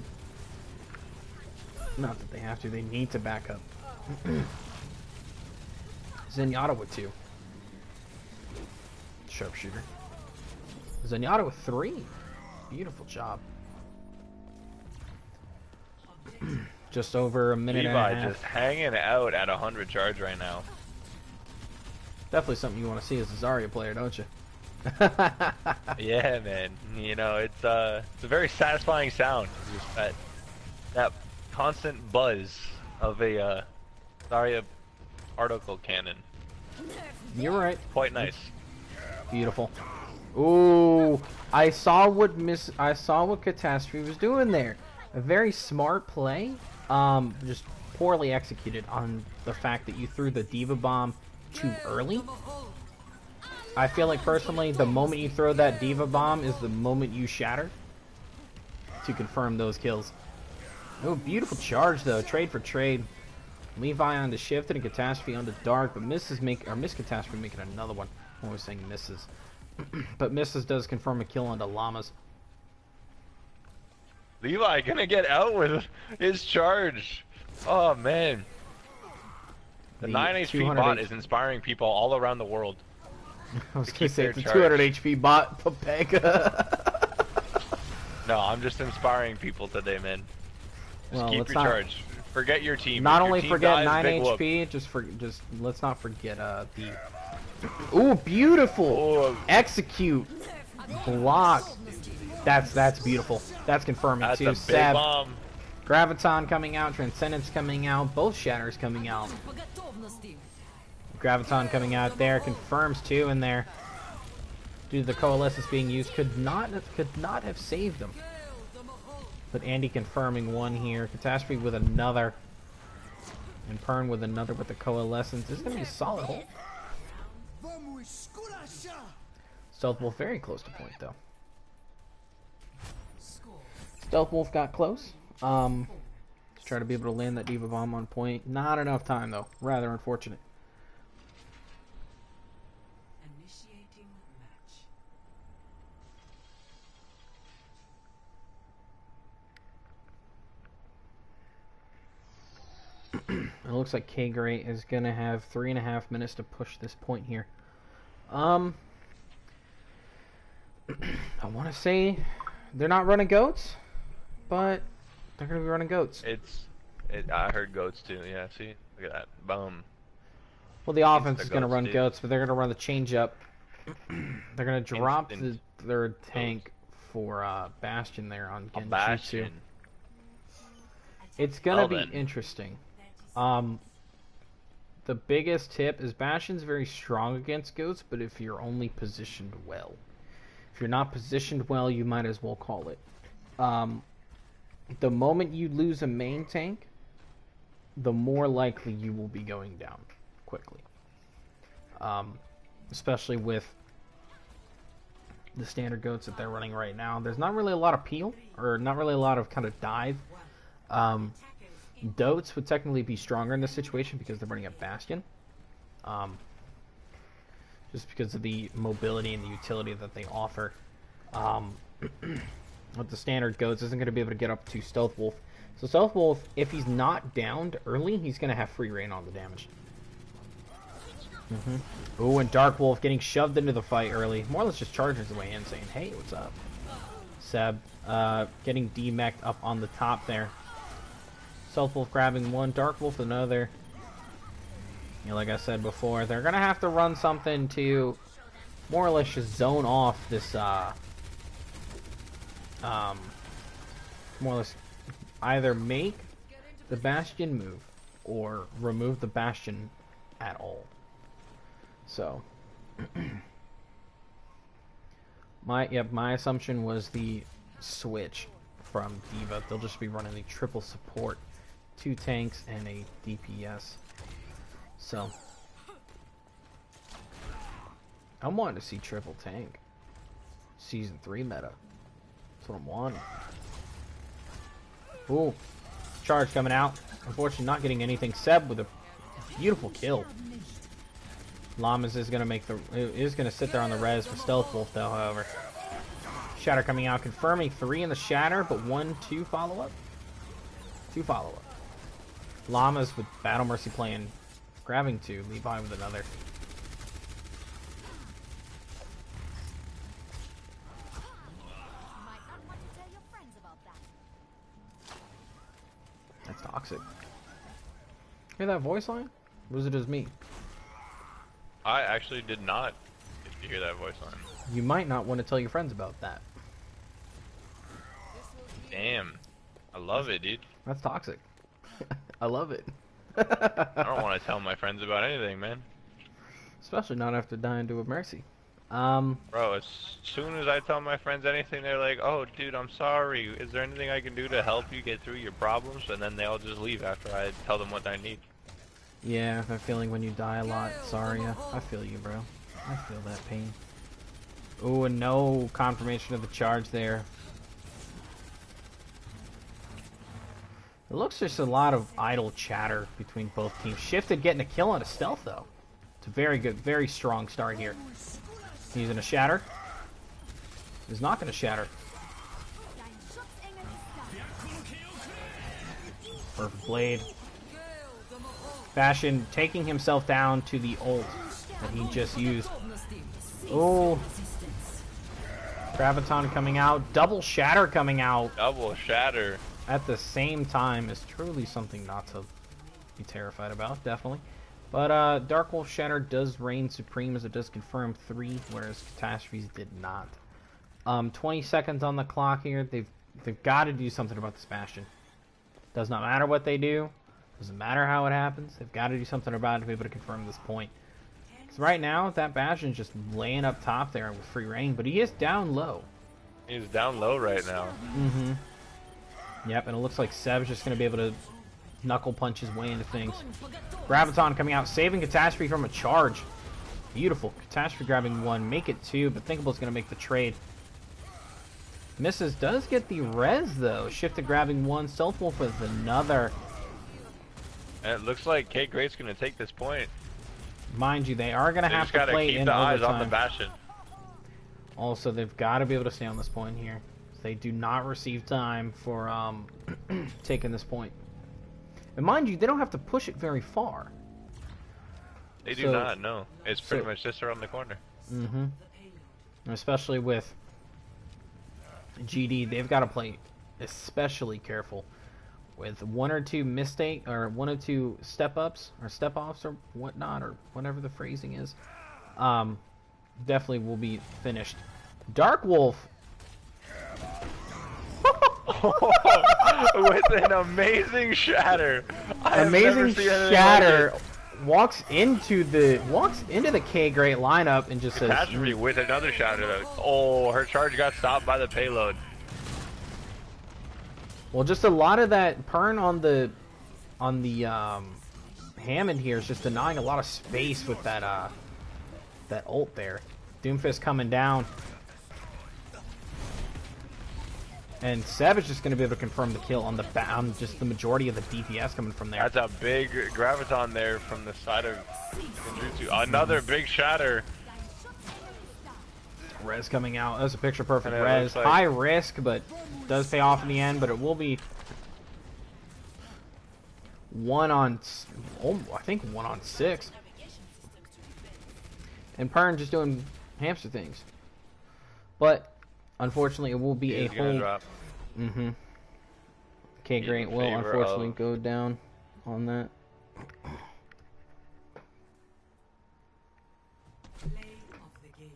S1: Not that they have to, they need to back up. Zenyatta with 2. Sharpshooter. Zenyatta with 3. Beautiful job. Just over a minute and a half.
S3: Levi just hanging out at 100 charge right now.
S1: Definitely something you want to see as a Zarya player, don't you?
S3: Yeah, man. You know, it's a very satisfying sound. Just that constant buzz of a Zarya particle cannon.
S1: You're right.
S3: Quite nice.
S1: Beautiful. Ooh, I saw what Catastrophe was doing there. A very smart play. Just poorly executed on the fact that you threw the Diva Bomb too early. I feel like personally, the moment you throw that Diva Bomb is the moment you shatter to confirm those kills. Oh, beautiful charge though. Trade for trade. Levi on the shifted and Catastrophe on the dark, but Miss Catastrophe making another one. I'm always saying misses. But Mrs. does confirm a kill on the Llamas.
S3: Levi gonna get out with his charge. Oh man. The 9 HP bot is inspiring people all around the world.
S1: I was gonna say it's a 200 HP bot, Papega.
S3: No, I'm just inspiring people today, man. Just keep your charge. Forget your team.
S1: Not only forget 9 HP, just let's not forget the. Ooh, beautiful! Execute, block. That's beautiful. That's confirming
S3: That's
S1: too.
S3: a big bomb.
S1: Graviton coming out, Transcendence coming out, both Shatters coming out. Graviton coming out there confirms too in there. Due to the Coalescence being used, could not have saved them. But Andy confirming one here. Catastrophe with another. And Pern with another with the Coalescence. This is going to be a solid hole. Stealth Wolf very close to point though. Stealth Wolf got close. Let's try to be able to land that Diva Bomb on point. Not enough time though. Rather unfortunate.
S2: Initiating match.
S1: It looks like KGr8 is going to have 3.5 minutes to push this point here. I want to say they're not running Goats, but they're going to be running Goats.
S3: I heard Goats too. Yeah, see? Look at that. Boom.
S1: Well, the offense is going to run Goats, but they're going to run the change up. They're going to drop their tank for Bastion there on Genjutsu. It's gonna
S3: Well
S1: be
S3: then.
S1: interesting. The biggest tip is Bastion's very strong against goats, but if you're only positioned well. If you're not positioned well, you might as well call it. The moment you lose a main tank, the more likely you will be going down quickly. Especially with the standard goats that they're running right now. There's not really a lot of peel, or not really a lot of kind of dive. Dotes would technically be stronger in this situation because they're running a Bastion. Just because of the mobility and the utility that they offer. With the standard goats, isn't going to be able to get up to Stealth Wolf. So Stealth Wolf, if he's not downed early, he's going to have free reign on the damage. Ooh, and Dark Wolf getting shoved into the fight early. More or less just charges his way in saying, hey, what's up? Seb, getting D-mech'd up on the top there. Stealth Wolf grabbing one, Dark Wolf another. You know, like I said before, they're going to have to run something to more or less just zone off this, more or less either make the Bastion move or remove the Bastion at all. So, my assumption was the switch from D.Va. They'll just be running the triple support, 2 tanks and a DPS. So, I'm wanting to see triple tank. Season 3 meta. That's what I'm wanting. Ooh, charge coming out. Unfortunately, not getting anything. Seb with a beautiful kill. Llamas is gonna sit there on the res for Stealth Wolf though, however. Shatter coming out, confirming 3 in the Shatter, but 1-2 follow-up. 2 follow-up. Llamas with Battle Mercy playing, grabbing 2, Levi with another. That's toxic. Hear that voice line? Or was it just me?
S3: I actually did not get to hear that voice line.
S1: You might not want to tell your friends about that.
S3: Damn. I love it, dude.
S1: That's toxic. I love it.
S3: I don't want to tell my friends about anything, man.
S1: Especially not after dying to a Mercy.
S3: Bro, as soon as I tell my friends anything, they're like, oh, dude, I'm sorry. Is there anything I can do to help you get through your problems? And then they all just leave after I tell them what I need.
S1: Yeah, that feeling when you die a lot. Sorry, I feel you, bro. I feel that pain. Ooh, and no confirmation of the charge there. It looks just a lot of idle chatter between both teams. Shifted getting a kill on a stealth, though. It's a very good, very strong start here. Using a shatter. He's not going to shatter. Perfect blade. Bastion taking himself down to the ult that he just used. Oh. Graviton coming out. Double shatter coming out.
S3: Double shatter.
S1: At the same time is truly something not to be terrified about, definitely. But Dark Wolf Shatter does reign supreme as it does confirm 3, whereas Catastrophes did not. 20 seconds on the clock here. They've got to do something about this Bastion. Does not matter what they do. Doesn't matter how it happens. They've got to do something about it to be able to confirm this point. Because right now, that Bastion's just laying up top there with free reign, but he is down low.
S3: He's down low right now.
S1: Mm-hmm. Yep, and it looks like Seb's just going to be able to knuckle punch his way into things. Graviton coming out, saving Catastrophe from a charge. Beautiful. Catastrophe grabbing 1, make it 2, but Thinkable's going to make the trade. Misses, does get the res, though. Shifted grabbing 1, Stealth Wolf with another.
S3: And it looks like KGr8's going to take this point.
S1: Mind you, they are going to have to play in
S3: the
S1: overtime.
S3: eyes on the Bastion.
S1: Also, they've got to be able to stay on this point here. They do not receive time for taking this point. And mind you, they don't have to push it very far.
S3: They do not, no. It's pretty much just around the corner.
S1: Mm-hmm. Especially with GD, they've got to play especially careful with 1 or 2 mistake, or 1 or 2 step-ups, or step-offs, or whatnot, or whatever the phrasing is. Definitely will be finished. Dark Wolf.
S3: with an amazing shatter. I have never
S1: Amazing
S3: seen anything like it.
S1: shatter. Walks into the KGr8 lineup and just says,
S3: Catastrophe with another shatter though. Oh, her charge got stopped by the payload.
S1: Well, just a lot of that Pern on the Hammond here is just denying a lot of space with that that ult there. Doomfist coming down. And Savage just going to be able to confirm the kill on just the majority of the DPS coming from there.
S3: That's a big graviton there from the side of Genjutsu. Another big shatter.
S1: Res coming out. That's a picture perfect
S3: And it
S1: res.
S3: looks like...
S1: High risk, but does pay off in the end. But it will be I think 1-on-6. And Pern just doing hamster things. But unfortunately, it will be a whole.
S3: Drop.
S1: KGr8 will unfortunately go down on that.
S2: Play of the game.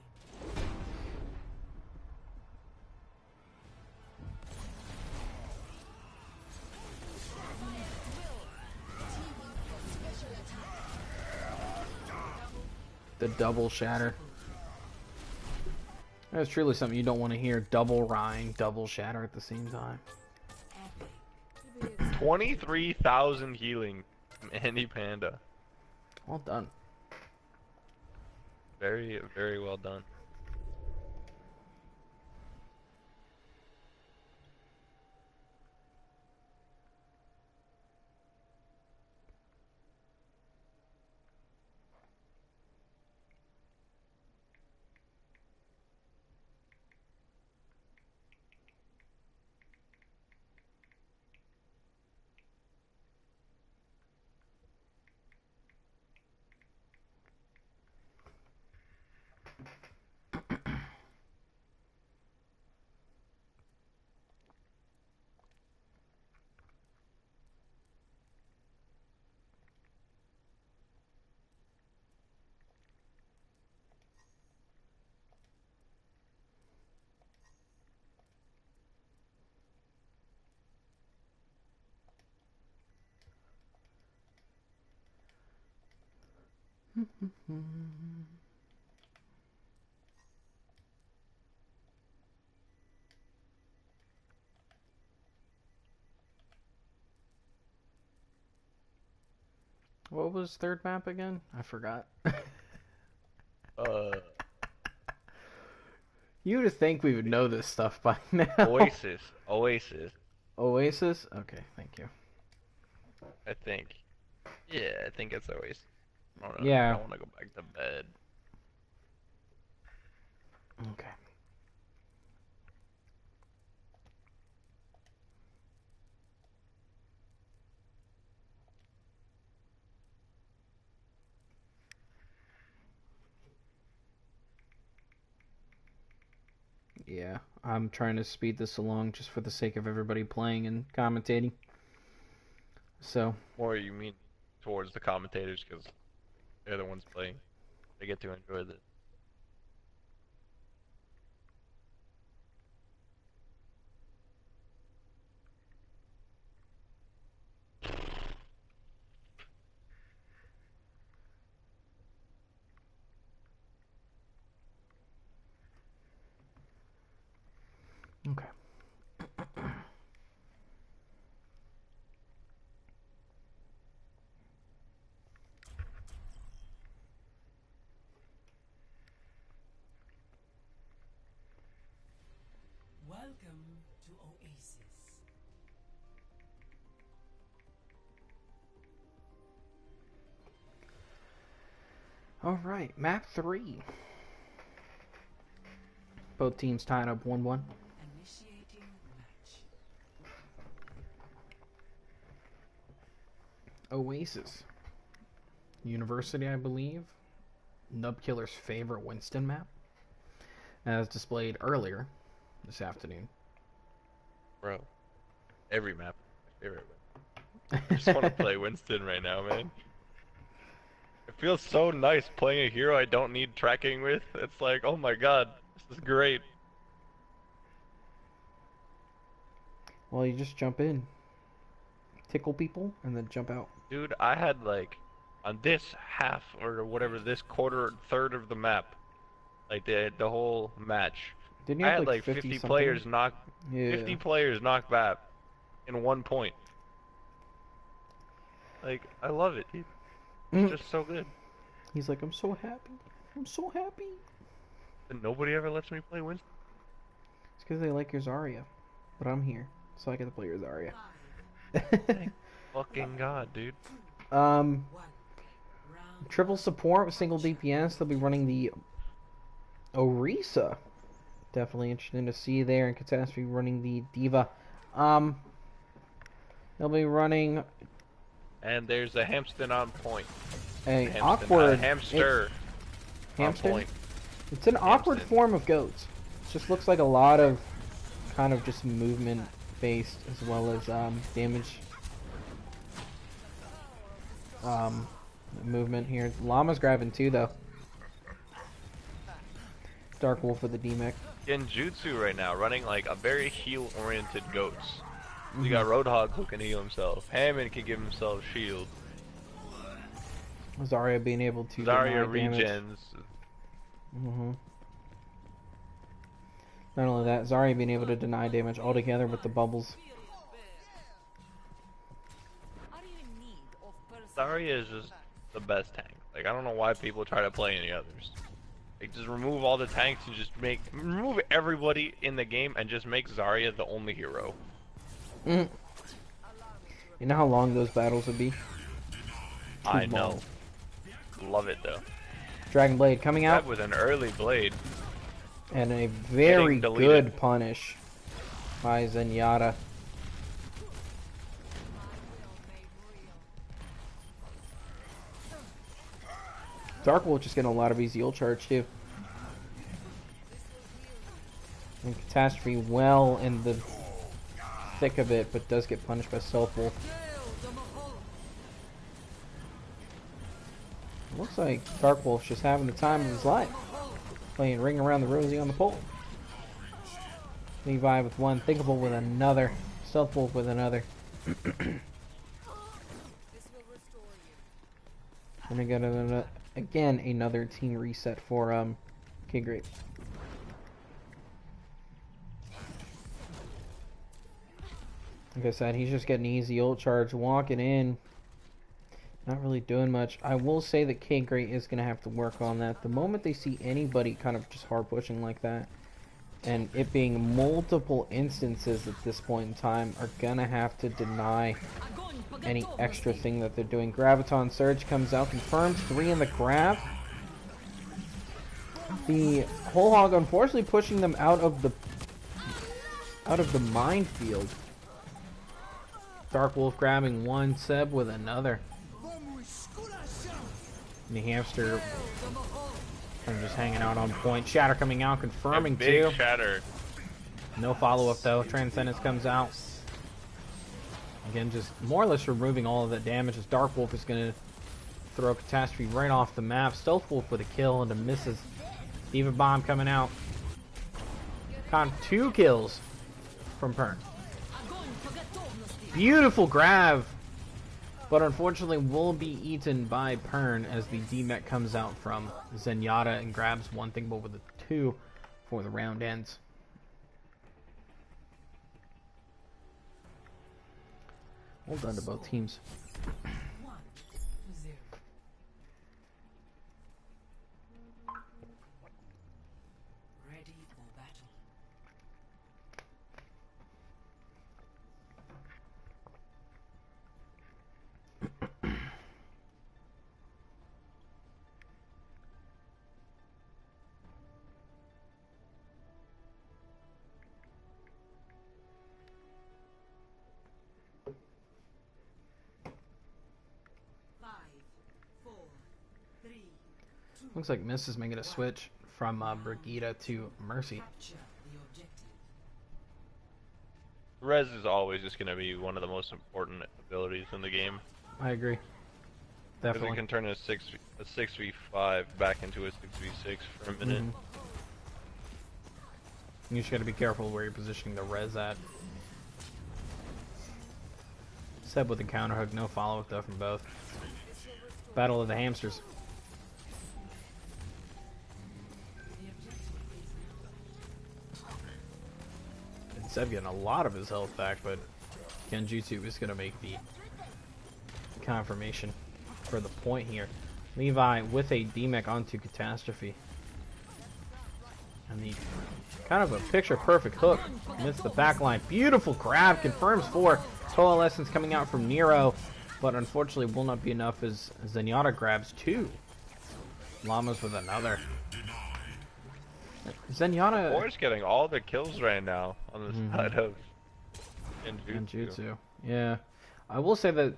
S1: The double shatter. That's truly something you don't want to hear. Double Rhine, double shatter at the same time.
S3: 23,000 healing from Andy Panda.
S1: Well done.
S3: Very, very well done.
S1: What was third map again? I forgot. You would think we would know this stuff by now.
S3: Oasis. Oasis.
S1: Oasis? Okay, thank you.
S3: I think. Yeah, I think it's Oasis. I don't know.
S1: Yeah.
S3: I want to go back to bed.
S1: Okay. Yeah, I'm trying to speed this along just for the sake of everybody playing and commentating. So.
S3: More you mean towards the commentators because they're the ones playing. They get to enjoy this.
S1: Okay.
S2: Welcome to Oasis.
S1: All right, map 3. Both teams tied up 1-1.
S2: Initiating match.
S1: Oasis. University, I believe. Nubkiller's favorite Winston map. As displayed earlier this afternoon.
S3: Bro, every map is my favorite. I just want to play Winston right now, man. It feels so nice playing a hero I don't need tracking with. It's like, oh my god, this is great.
S1: Well, you just jump in, tickle people, and then jump out.
S3: Dude, I had like on this half or whatever, this quarter, third of the map, like the whole match.
S1: Didn't you
S3: I
S1: have
S3: had
S1: like
S3: like
S1: 50
S3: 50
S1: something?
S3: players knock,
S1: Yeah.
S3: 50 players knock back in 1 point. Like, I love it, dude. It's
S1: Mm.
S3: just so good.
S1: He's like, I'm so happy. I'm so happy.
S3: And nobody ever lets me play Winston.
S1: It's because they like your Zarya. But I'm here, so I get to play your Zarya.
S3: Thank fucking God, dude.
S1: um,
S2: 1. Round
S1: triple support with single DPS. They'll be running the Orisa. Definitely interesting to see there. And Catastrophe running the Diva. Um, they'll be running
S3: And there's a Hamston on point.
S1: a
S3: Hamston,
S1: awkward
S3: hamster on
S1: hamster.
S3: point.
S1: It's an awkward
S3: Hamston.
S1: form of goats. It just looks like a lot of kind of just movement based as well as damage movement here. Llama's grabbing too though. Dark Wolf with the D-Mech.
S3: Genjutsu right now, running like a very heal-oriented goats. You got Roadhog who can heal himself. Hammond can give himself shield.
S1: Zarya being able to
S3: Zarya
S1: deny damage.
S3: regens.
S1: Not only that, Zarya being able to deny damage altogether with the bubbles.
S3: Zarya is just the best tank. Like, I don't know why people try to play any others. Like, just remove all the tanks and just remove everybody in the game and just make Zarya the only hero.
S1: You know how long those battles would be?
S3: I
S1: Too
S3: know.
S1: long.
S3: Love it though.
S1: Dragon Blade coming out.
S3: That was an early blade.
S1: And a very
S3: Getting deleted.
S1: good punish by Zenyatta. Dark Wolf just getting a lot of easy ult charge too. And Catastrophe well in the thick of it, but does get punished by Stealth Wolf. Looks like Dark Wolf's just having the time of his life. Playing Ring Around the Rosie on the pole. Levi with one, Thinkable with another, Stealth Wolf with another. And I got again another team reset for KGr8. Like I said, he's just getting easy ult charge, walking in. Not really doing much. I will say that KGr8 is going to have to work on that. The moment they see anybody kind of just hard pushing like that, and it being multiple instances at this point in time, are going to have to deny any extra thing that they're doing. Graviton Surge comes out, confirms 3 in the grab. The Whole Hog unfortunately pushing them out of the minefield. Dark Wolf grabbing one, Seb with another. And the hamster kind of just hanging out on point. Shatter coming out, confirming
S3: big
S1: too.
S3: Shatter.
S1: No follow-up though. Transcendence comes out. Again, just more or less removing all of that damage as Dark Wolf is going to throw Catastrophe right off the map. Stealth Wolf with a kill and a misses. Diva Bomb coming out. Con 2 kills from Pern. Beautiful grab, but unfortunately will be eaten by Pern as the D-Mech comes out from Zenyatta and grabs one Thinkable with a 2 for the round ends. Well done to both teams.
S2: 1-0. Ready for battle. Five, four, three, two.
S1: Looks like Miss is making a switch from Brigitte to Mercy.
S2: Capture the objective.
S3: Res is always just going to be one of the most important abilities in the game.
S1: I agree.
S3: Because it
S1: Definitely.
S3: can turn a 6v5 back into a 6v6 for a minute.
S1: You just gotta be careful where you're positioning the res at. Seb with a counter hook, no follow up though from both. Battle of the hamsters. And Seb getting a lot of his health back, but Genjutsu is going to make the confirmation for the point here. Levi with a D-Mech onto Catastrophe. And the kind of a picture-perfect hook amidst the backline. Beautiful grab, confirms 4. Coalescence coming out from Nero, but unfortunately will not be enough as Zenyatta grabs 2. Llamas with another. Zenyatta...
S3: Boy's getting all the kills right now on the side of
S1: Genjutsu. Yeah. I will say that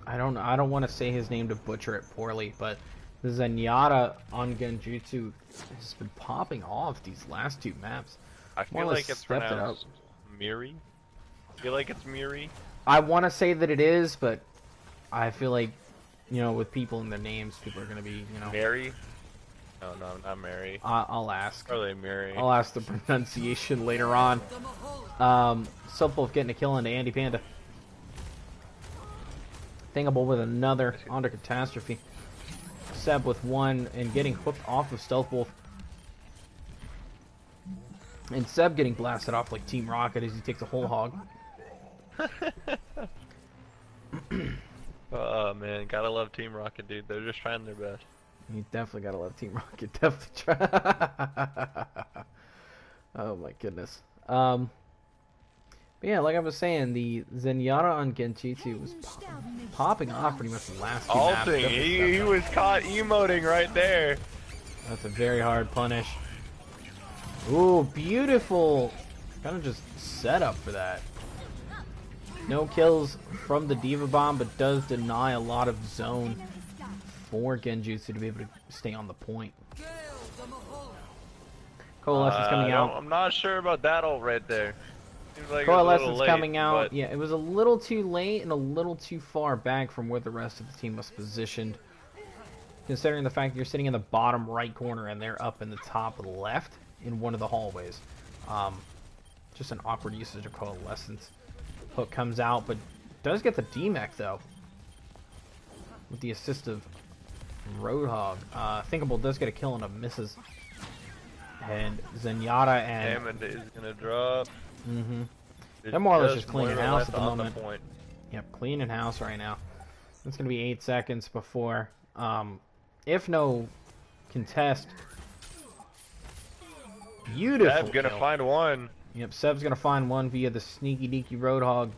S1: I don't want to say his name to butcher it poorly, but the Zenyatta on Genjutsu has been popping off these last 2 maps.
S3: I feel like it's pronounced Miri. I feel like it's Miri.
S1: I want to say that it is, but I feel like, you know, with people in their names, people are going to be, you know...
S3: Mary? No, not Mary.
S1: I'll ask.
S3: Are they Mary?
S1: I'll ask the pronunciation later on. Subwolf getting a kill onto Andy Panda. Thingable with another onto Catastrophe. Seb with 1 and getting hooked off of Stealth Wolf. And Seb getting blasted off like Team Rocket as he takes a whole hog.
S3: Oh man, gotta love Team Rocket, dude. They're just trying their best.
S1: You definitely gotta love Team Rocket. Definitely try. Oh my goodness. But yeah, like I was saying, the Zenyatta on Genjutsu was popping off pretty much the last 2 maps.
S3: Alting, he was caught emoting right there.
S1: That's a very hard punish. Ooh, beautiful. Kind of just set up for that. No kills from the Diva Bomb, but does deny a lot of zone for Genjutsu to be able to stay on the point. Coalescence coming out.
S3: I'm not sure about that ult right there. Seems like
S1: Coalescence
S3: late,
S1: coming out.
S3: but...
S1: Yeah, it was a little too late and a little too far back from where the rest of the team was positioned. Considering the fact that you're sitting in the bottom right corner and they're up in the top left in one of the hallways. Just an awkward usage of Coalescence. Hook comes out, but does get the D-Mech though. With the assist of Roadhog. Thinkable does get a kill and a misses. And Zenyatta and...
S3: Hammond is gonna drop.
S1: They're more or less just cleaning house at the
S3: on
S1: moment.
S3: point.
S1: Yep, cleaning house right now. It's gonna be 8 seconds before, if no contest. Beautiful.
S3: Seb's gonna
S1: kill.
S3: find one.
S1: Yep, Seb's gonna find one via the sneaky deaky Roadhog.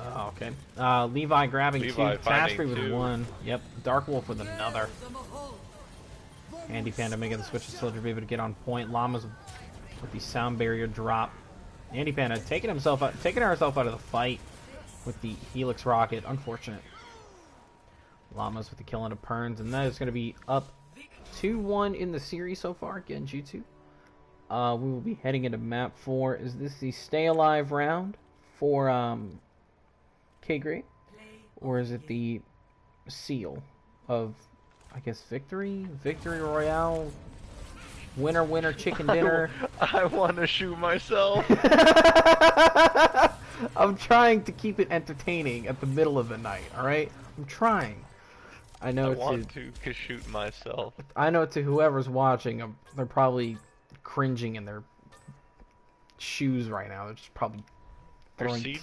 S1: Okay. Levi grabbing 2. Catastrophe with 1. Yep. Dark Wolf with another. Andy Panda making the switch to Soldier to be able to get on point. Llamas with the sound barrier drop. Andy Panda taking herself out of the fight with the Helix rocket. Unfortunate. Llamas with the kill on the Perns, and that is going to be up 2-1 in the series so far. Genjutsu. We will be heading into map 4. Is this the stay alive round for KGr8? Or is it the seal of, I guess, victory royale, winner chicken dinner?
S3: I want to shoot myself.
S1: I'm trying to keep it entertaining at the middle of the night. All right, I'm trying. I know
S3: I want to shoot myself.
S1: I know to whoever's watching, they're probably cringing in their shoes right now. They're just probably
S3: Their
S1: throwing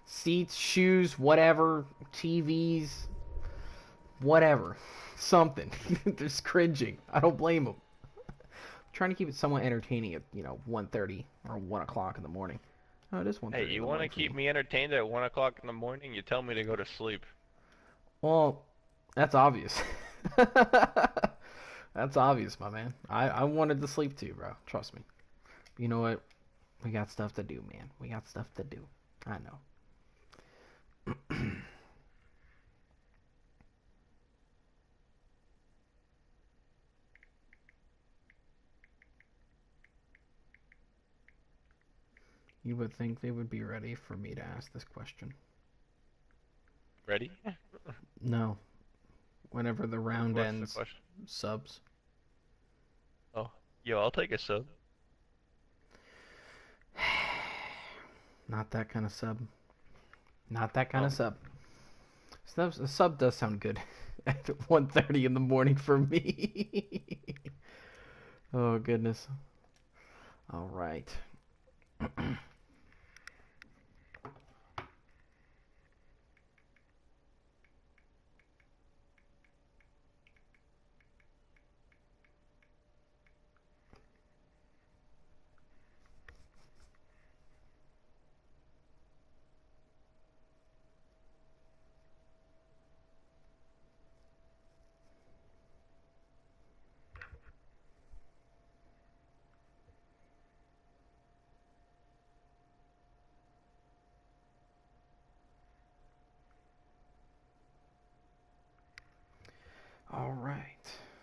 S3: seats,
S1: shoes, whatever, TVs, whatever, something. They're just cringing. I don't blame them. I'm trying to keep it somewhat entertaining at 1:30 or 1 o'clock in the morning. Oh, it is 1:30.
S3: Hey, you want to keep me entertained at 1 o'clock in the morning? You tell me to go to sleep.
S1: Well, that's obvious. That's obvious, my man. I wanted to sleep too, bro. Trust me. You know what? We got stuff to do, man. We got stuff to do. I know. You would think they would be ready for me to ask this question.
S3: Ready?
S1: No. Whenever the round
S3: What's
S1: ends,
S3: the question?
S1: subs.
S3: Oh, yo, I'll take a sub.
S1: Not that kind of sub. Not that kind
S3: Oh.
S1: of sub. A sub does sound good at 1:30 in the morning for me. Oh goodness. All right. All right.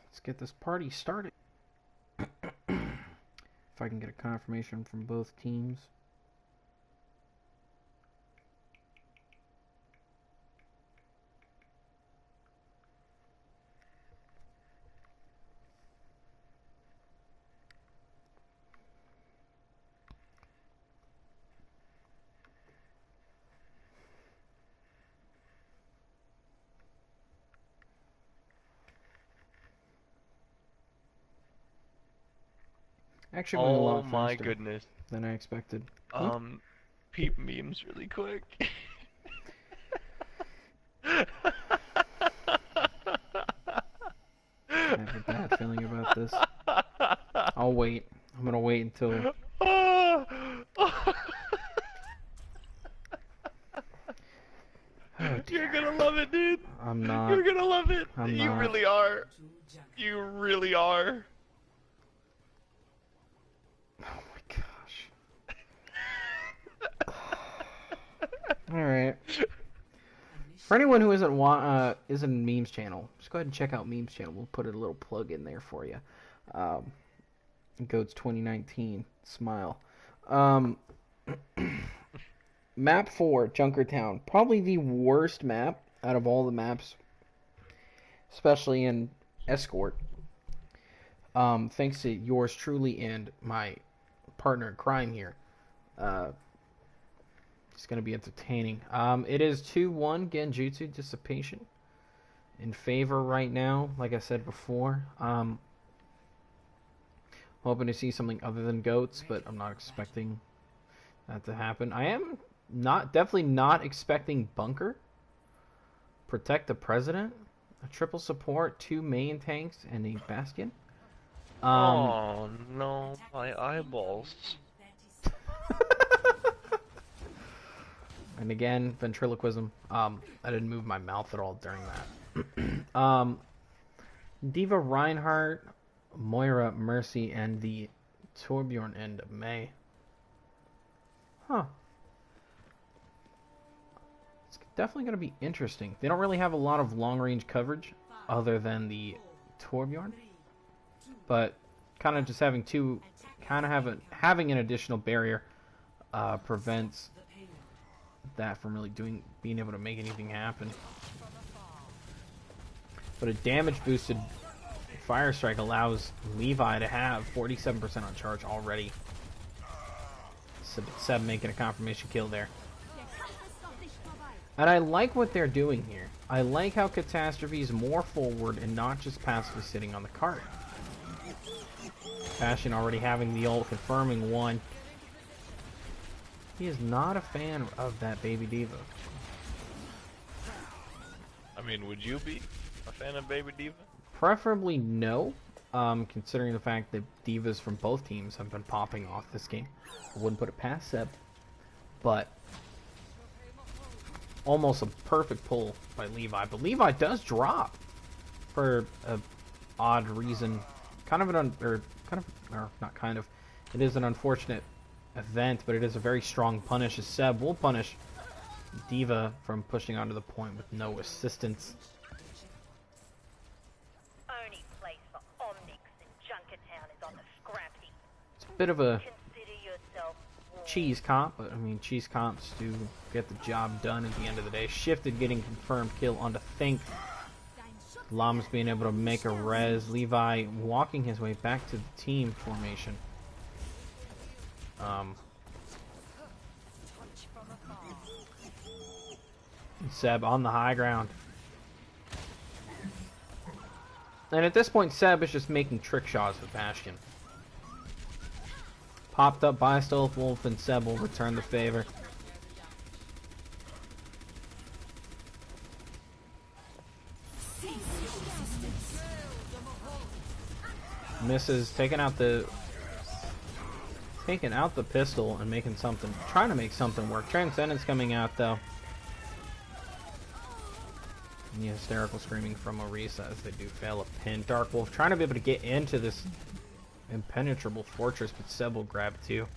S1: Let's get this party started. If I can get a confirmation from both teams. Actually going a
S3: Oh
S1: lot
S3: my
S1: faster
S3: goodness.
S1: than I expected. Hmm?
S3: Peep memes really quick.
S1: I have a bad feeling about this. I'll wait. I'm gonna wait until. Oh
S3: You're
S1: dear.
S3: gonna love it, dude.
S1: I'm not.
S3: You're gonna love it.
S1: I'm
S3: You
S1: not.
S3: really are.
S2: To jungle.
S3: You really are.
S1: Oh my gosh. All right. For anyone who isn't in Memes channel, just go ahead and check out Memes channel. We'll put a little plug in there for you. Goats 2019 smile. Map 4, Junkertown. Probably the worst map out of all the maps, especially in Escort. Thanks to yours truly and my partner in crime here. It's going to be entertaining. It is 2-1 Genjutsu Dissipation in favor right now, like I said before. Hoping to see something other than goats, but I'm not expecting that to happen. I am definitely not expecting bunker. Protect the president. A triple support, 2 main tanks, and a bastion.
S3: Oh no, my eyeballs.
S1: And again, ventriloquism. I didn't move my mouth at all during that. Diva Reinhardt, Moira Mercy, and the Torbjorn end of May. Huh. It's definitely going to be interesting. They don't really have a lot of long-range coverage other than the Torbjorn. But kind of just having having an additional barrier prevents that from really being able to make anything happen. But a damage boosted Fire Strike allows Levi to have 47% on charge already. Seb making a confirmation kill there. And I like what they're doing here. I like how Catastrophe is more forward and not just passively sitting on the cart. Bastion already having the ult, confirming one. He is not a fan of that baby diva.
S3: I mean, would you be a fan of Baby Diva?
S1: Preferably no, considering the fact that divas from both teams have been popping off this game. I wouldn't put it past Seb, but almost a perfect pull by Levi. But Levi does drop for an odd reason. It is an unfortunate event, but it is a very strong punish, as Seb will punish Diva from pushing onto the point with no assistance.
S4: Only place for Omnix and Junkertown is on the Scrappy.
S1: It's a bit of a
S4: Consider yourself warned.
S1: cheese comp, but I mean, cheese comps do get the job done at the end of the day. Shifted getting confirmed kill onto Think. Lams being able to make a res. Levi walking his way back to the team formation. Seb on the high ground. And at this point, Seb is just making trick shots with Bastion. Popped up by Stealth Wolf, and Seb will return the favor. Misses, taking out the pistol and making something, trying to make something work. Transcendence coming out though. And the hysterical screaming from Orisa as they do fail a pin. Dark Wolf trying to be able to get into this impenetrable fortress, but Seb will grab too.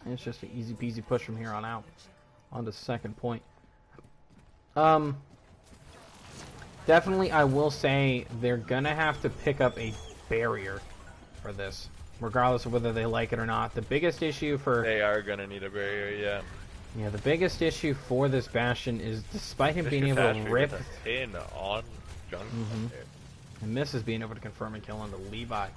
S1: And it's just an easy peasy push from here on out. On to second point. Definitely I will say they're gonna have to pick up a barrier for this, regardless of whether they like it or not. The biggest issue for...
S3: They are gonna need a barrier, yeah.
S1: Yeah, the biggest issue for this Bastion is despite him being able to rip...
S3: In on Junk.
S1: And misses being able to confirm and kill on the Levi.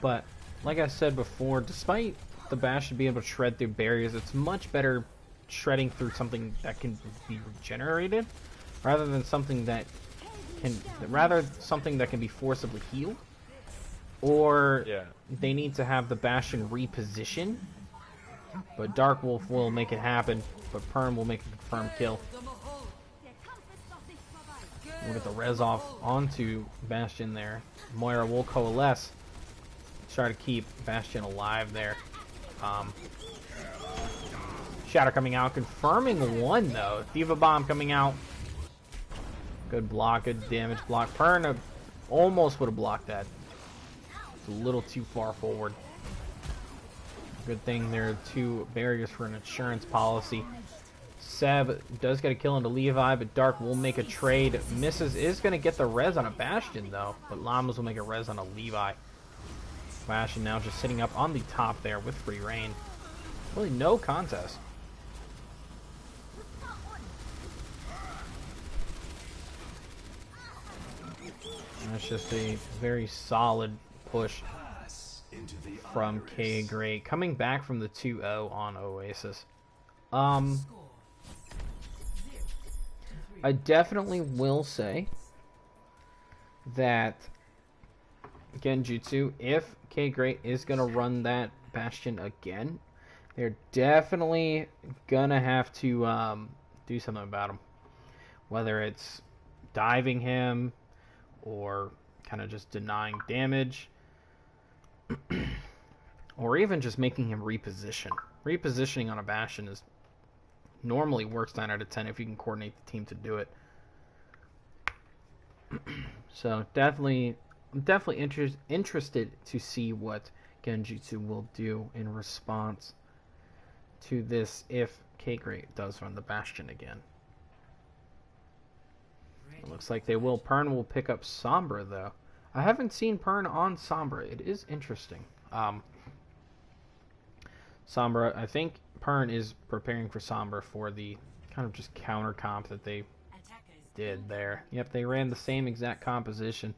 S1: But, like I said before, despite the Bastion being able to shred through barriers, it's much better shredding through something that can be regenerated rather than something that can be forcibly healed, or they need to have the Bastion reposition. But Dark Wolf will make it happen, but Perm will make a confirmed kill. We'll get the res off onto Bastion there. Moira will coalesce, try to keep Bastion alive there. Shatter coming out, confirming one though. Diva Bomb coming out. Good block, good damage block. Pern almost would have blocked that. It's a little too far forward. Good thing there are two barriers for an insurance policy. Seb does get a kill into Levi, but Dark will make a trade. Misses, is going to get the res on a Bastion though, but Llamas will make a res on a Levi. Bastion now just sitting up on the top there with free reign. Really no contest. That's just a very solid push from KGr8, coming back from the 2-0 on Oasis. I definitely will say that Genjutsu, if KGr8 is going to run that Bastion again, they're definitely going to have to do something about him. Whether it's diving him, or kind of just denying damage, or even just making him reposition. Repositioning on a Bastion is normally works 9 out of 10 if you can coordinate the team to do it. So definitely interested to see what Genjutsu will do in response to this if KGr8 does run the Bastion again. It looks like they will. Pern will pick up Sombra, though. I haven't seen Pern on Sombra. It is interesting. Sombra, I think Pern is preparing for Sombra for the kind of just counter comp that they did there. Yep, they ran the same exact composition.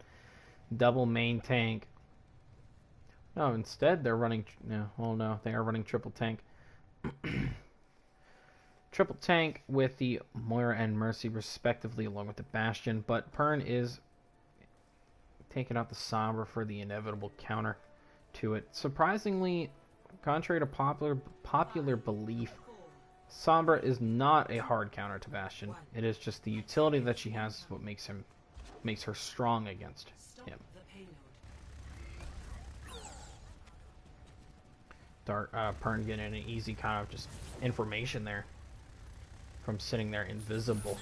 S1: Double main tank. No, instead they're running... No, well, no, they are running triple tank. Triple tank with the Moira and Mercy respectively, along with the Bastion, but Pern is taking out the Sombra for the inevitable counter to it. Surprisingly, contrary to popular belief, Sombra is not a hard counter to Bastion. It is just the utility that she has is what makes her strong against him. Pern getting an easy kind of just information there from sitting there invisible.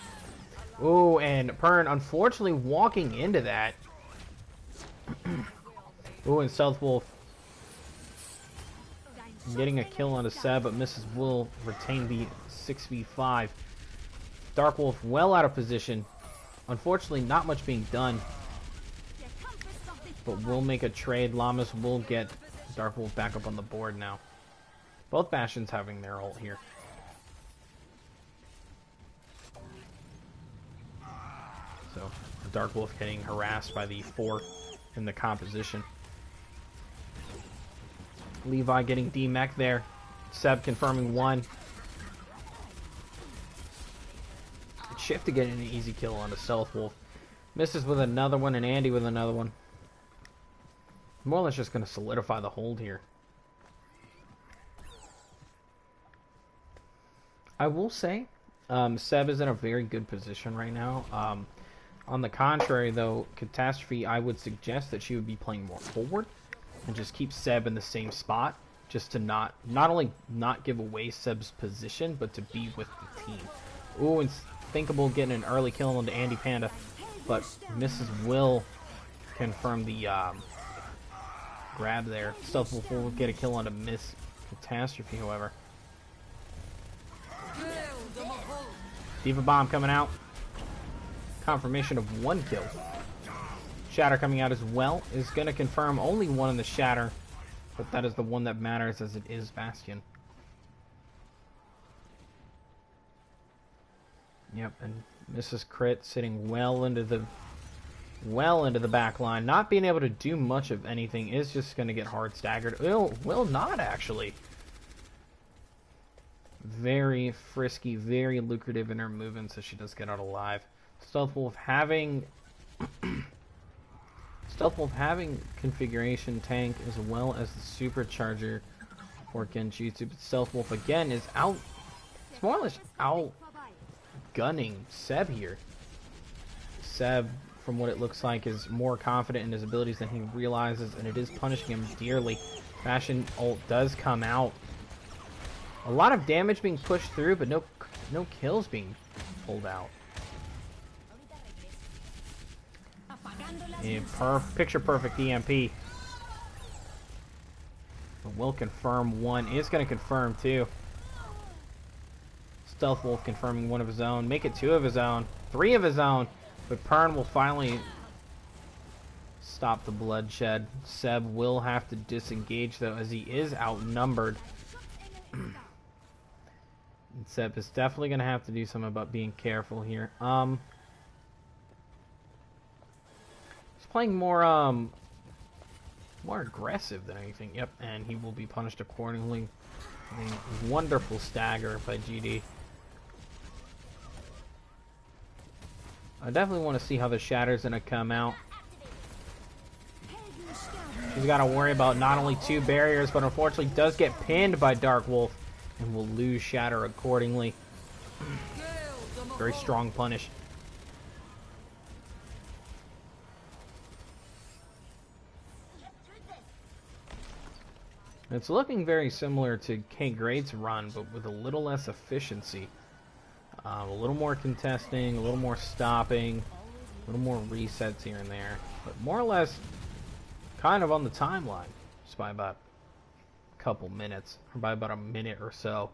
S1: Ooh, and Pern unfortunately walking into that. Ooh, and Stealth Wolf getting a kill on a Seb, but Mrs. will retain the 6v5. Dark Wolf well out of position. Unfortunately, not much being done. But we'll make a trade. Llamas will get Dark Wolf back up on the board now. Both Bastions having their ult here. So, Dark Wolf getting harassed by the 4 in the composition. Levi getting D-Mech there. Seb confirming one. Shift to get an easy kill on a Stealth Wolf. Misses with another one, and Andy with another one. More or less just going to solidify the hold here. I will say, Seb is in a very good position right now. On the contrary, though, Catastrophe, I would suggest that she would be playing more forward and just keep Seb in the same spot, just to not only not give away Seb's position, but to be with the team. Ooh, and Thinkable getting an early kill onto Andy Panda, but Mrs. Will confirm the grab there. Stealth Wolf will get a kill onto Miss Catastrophe, however. Diva Bomb coming out. Confirmation of one kill. Shatter coming out as well is going to confirm only one in the Shatter, but that is the one that matters, as it is Bastion. Yep, and Mrs. Crit sitting well into the back line. Not being able to do much of anything, is just going to get hard staggered. Will not, actually. Very frisky, very lucrative in her movement, so she does get out alive. Stealth Wolf having configuration tank as well as the supercharger for Genjutsu, but Stealth Wolf again is out. It's more or less out gunning Seb here. Seb, from what it looks like, is more confident in his abilities than he realizes, and it is punishing him dearly. Fashion ult does come out. A lot of damage being pushed through, but no kills being pulled out. Picture perfect EMP. But will confirm one. Is going to confirm two. Stealth Wolf confirming one of his own. Make it two of his own. Three of his own. But Pern will finally stop the bloodshed. Seb will have to disengage, though, as he is outnumbered. And Seb is definitely going to have to do something about being careful here. He's playing more aggressive than anything. Yep, and he will be punished accordingly. A wonderful stagger by GD. I definitely want to see how the Shatter's going to come out. She's got to worry about not only two barriers, but unfortunately does get pinned by Dark Wolf, and will lose Shatter accordingly. Very strong punish. It's looking very similar to KGr8's run, but with a little less efficiency. A little more contesting, a little more stopping, a little more resets here and there. But more or less kind of on the timeline, just by about a couple minutes, or by about a minute or so.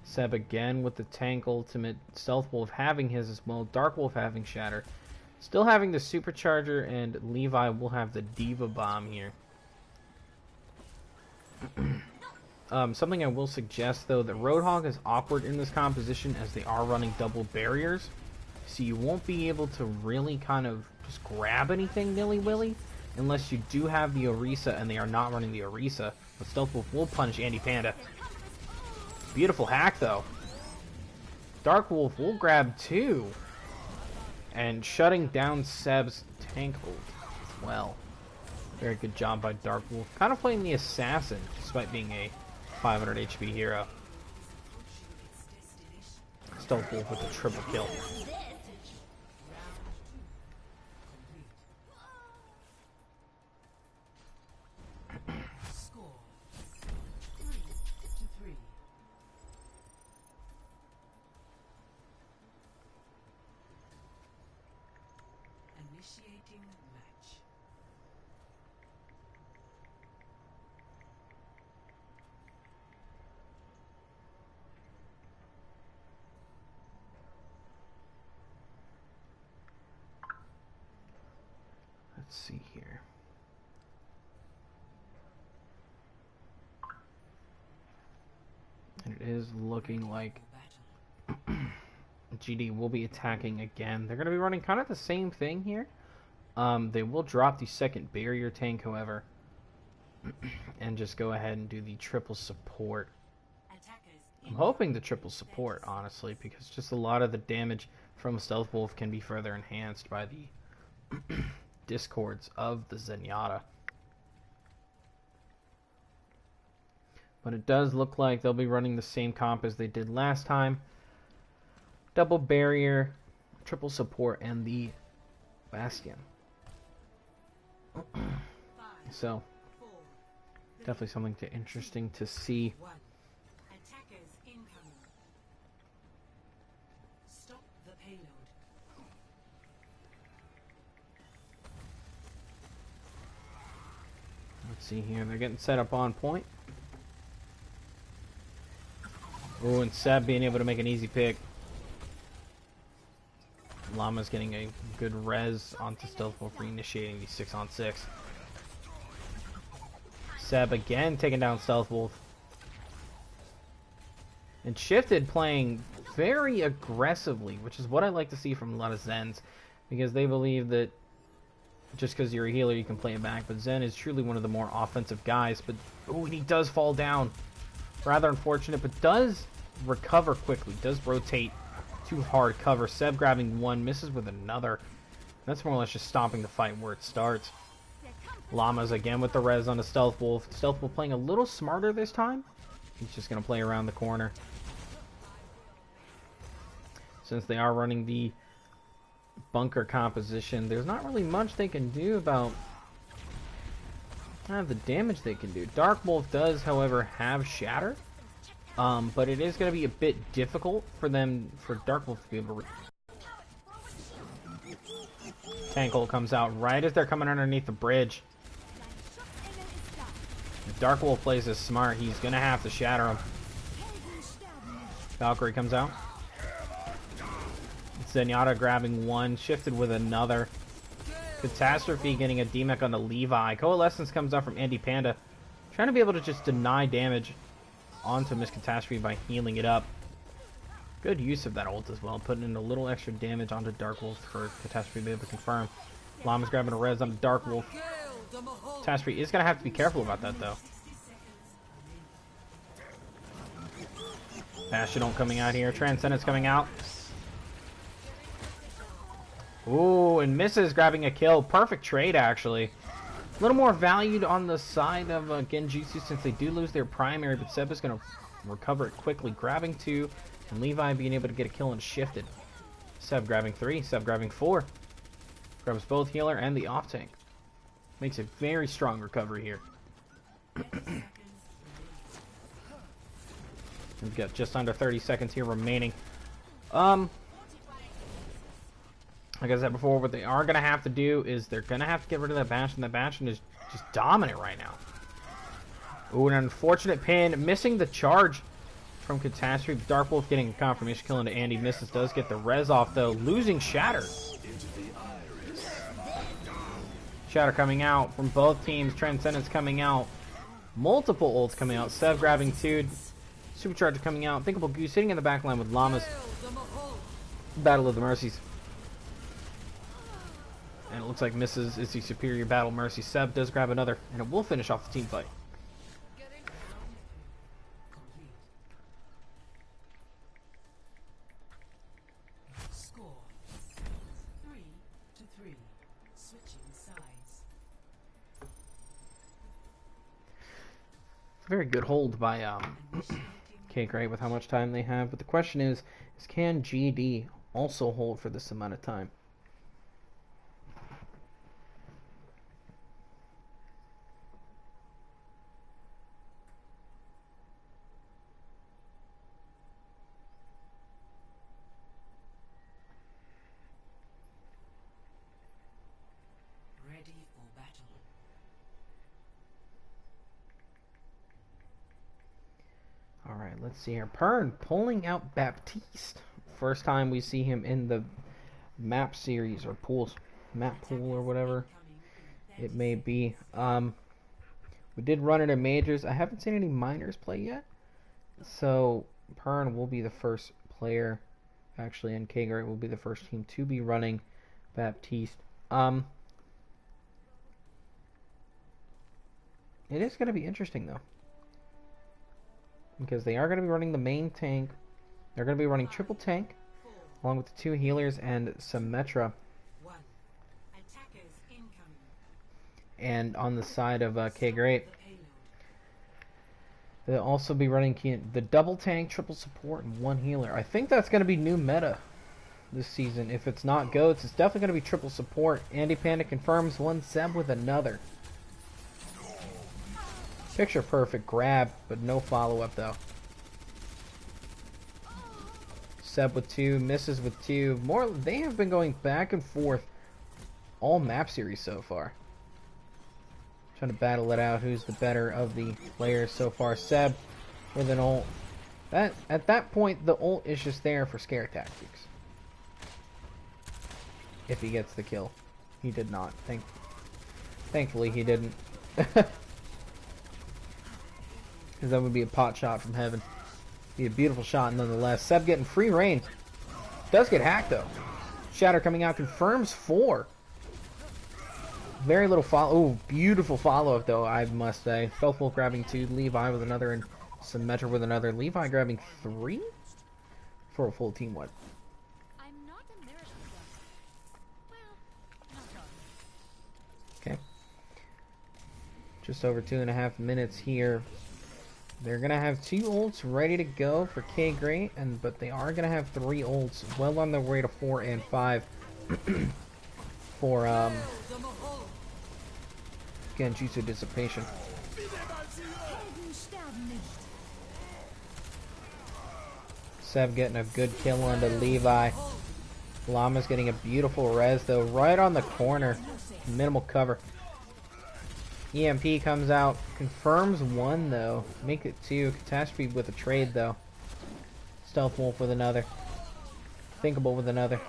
S1: Seb again with the tank ultimate, Stealth Wolf having his as well, Dark Wolf having Shatter. Still having the supercharger, and Levi will have the Diva Bomb here. Something I will suggest, though, that Roadhog is awkward in this composition as they are running double barriers. So you won't be able to really kind of just grab anything nilly-willy unless you do have the Orisa, and they are not running the Orisa. But Stealth Wolf will punish Andy Panda. Beautiful hack, though. Dark Wolf will grab two. And shutting down Seb's tank ult as well. Very good job by Dark Wolf. Kind of playing the assassin, despite being a 500 HP hero. Stealth Wolf with a triple kill.
S2: Score 3-3. Initiating match.
S1: Let's see here. And it is looking like GD will be attacking again. They're going to be running kind of the same thing here. They will drop the second barrier tank, however. and just go ahead and do the triple support.
S2: Attackers
S1: I'm hoping the triple support, honestly, because just a lot of the damage from Stealth Wolf can be further enhanced by the discords of the Zenyatta. But it does look like they'll be running the same comp as they did last time. Double barrier, triple support, and the Bastion. So, definitely something interesting to see.
S2: Attackers incoming. Stop the payload.
S1: Let's see here. They're getting set up on point. Oh, and Seb being able to make an easy pick. Llama's getting a good res onto Stealth Wolf for initiating the 6-on-6. Seb again taking down Stealth Wolf. And Shifted playing very aggressively, which is what I like to see from a lot of Zens. Because they believe that just because you're a healer you can play it back. But Zen is truly one of the more offensive guys. But, oh, and he does fall down. Rather unfortunate, but does recover quickly. Does rotate to hard cover. Seb grabbing one, misses with another. That's more or less just stopping the fight where it starts. Llamas again with the res on the Stealth Wolf. Stealth Wolf playing a little smarter this time. He's just going to play around the corner. Since they are running the bunker composition, there's not really much they can do about the damage they can do. Dark Wolf does, however, have Shatter. But it is going to be a bit difficult for Dark Wolf to be able to... Tank ult comes out right as they're coming underneath the bridge. If Dark Wolf plays this smart, he's going to have to shatter him. Valkyrie comes out. Zenyatta grabbing one, shifted with another. Catastrophe getting a DMEC on the Levi. Coalescence comes out from Andy Panda. Trying to be able to just deny damage onto Miss Catastrophe by healing it up. Good use of that ult as well, putting in a little extra damage onto Dark Wolf for Catastrophe to be able to confirm. Llama's grabbing a res on Dark Wolf. Catastrophe is going to have to be careful about that, though. Bastion ult coming out here. Transcendence coming out. Ooh, and misses grabbing a kill. Perfect trade, actually. A little more valued on the side of Genjutsu since they do lose their primary, but Seb is going to recover it quickly. Grabbing two, and Levi being able to get a kill and shifted. Seb grabbing three, Seb grabbing four. Grabs both healer and the off tank. Makes a very strong recovery here. We've got just under 30 seconds here remaining. Like I said before, what they are going to have to do is they're going to have to get rid of that Bastion. That Bastion is just dominant right now. Ooh, an unfortunate pin. Missing the charge from Catastrophe. Dark Wolf getting a confirmation kill into Andy. Misses. Does get the res off, though. Losing Shatter. Shatter coming out from both teams. Transcendence coming out. Multiple ults coming out. Sev grabbing two. Supercharger coming out. Thinkable Goose sitting in the back line with Llamas. Battle of the Mercies. And it looks like Misses is the superior Battle Mercy. Seb does grab another, and it will finish off the team fight.
S2: Score 3-3. Switching sides.
S1: Very good hold by KGr8 with how much time they have. But the question is can GD also hold for this amount of time?
S2: Ready for battle.
S1: Alright, let's see here. Pern pulling out Baptiste. First time we see him in the map series or pools. Map pool or whatever it may be. We did run it in majors. I haven't seen any minors play yet. So Pern will be the first player. Actually, and KGr8 will be the first team to be running Baptiste. And It is going to be interesting, though. Because they are going to be running the main tank. They're going to be running triple tank, along with the 2 healers and Symmetra. And on the side of KGr8, they'll also be running the double tank, triple support, and 1 healer. I think that's going to be new meta this season. If it's not GOATs, it's definitely going to be triple support. Andy Panda confirms one, Zeb with another. Picture perfect grab, but no follow-up though. Seb with 2, misses with 2. More, they have been going back and forth all map series so far. Trying to battle it out. Who's the better of the players so far? Seb with an ult. At that point, the ult is just there for scare tactics. If he gets the kill, he did not. Thankfully, he didn't. Because that would be a pot shot from heaven. Be a beautiful shot nonetheless. Seb getting free reign. Does get hacked though. Shatter coming out confirms 4. Very little follow. Oh, beautiful follow up though, I must say. Stealth Wolf grabbing 2, Levi with another, and Symmetra with another. Levi grabbing 3 for a full team wipe. Okay. Just over 2.5 minutes here. They're gonna have 2 ults ready to go for KGr8, but they are gonna have 3 ults well on their way to 4 and 5 for Genjutsu dissipation. Seb getting a good kill onto Levi. Llama's getting a beautiful res though, right on the corner. Minimal cover. EMP comes out, confirms 1 though, make it 2. Catastrophe with a trade though. Stealth Wolf with another. Thinkable with another.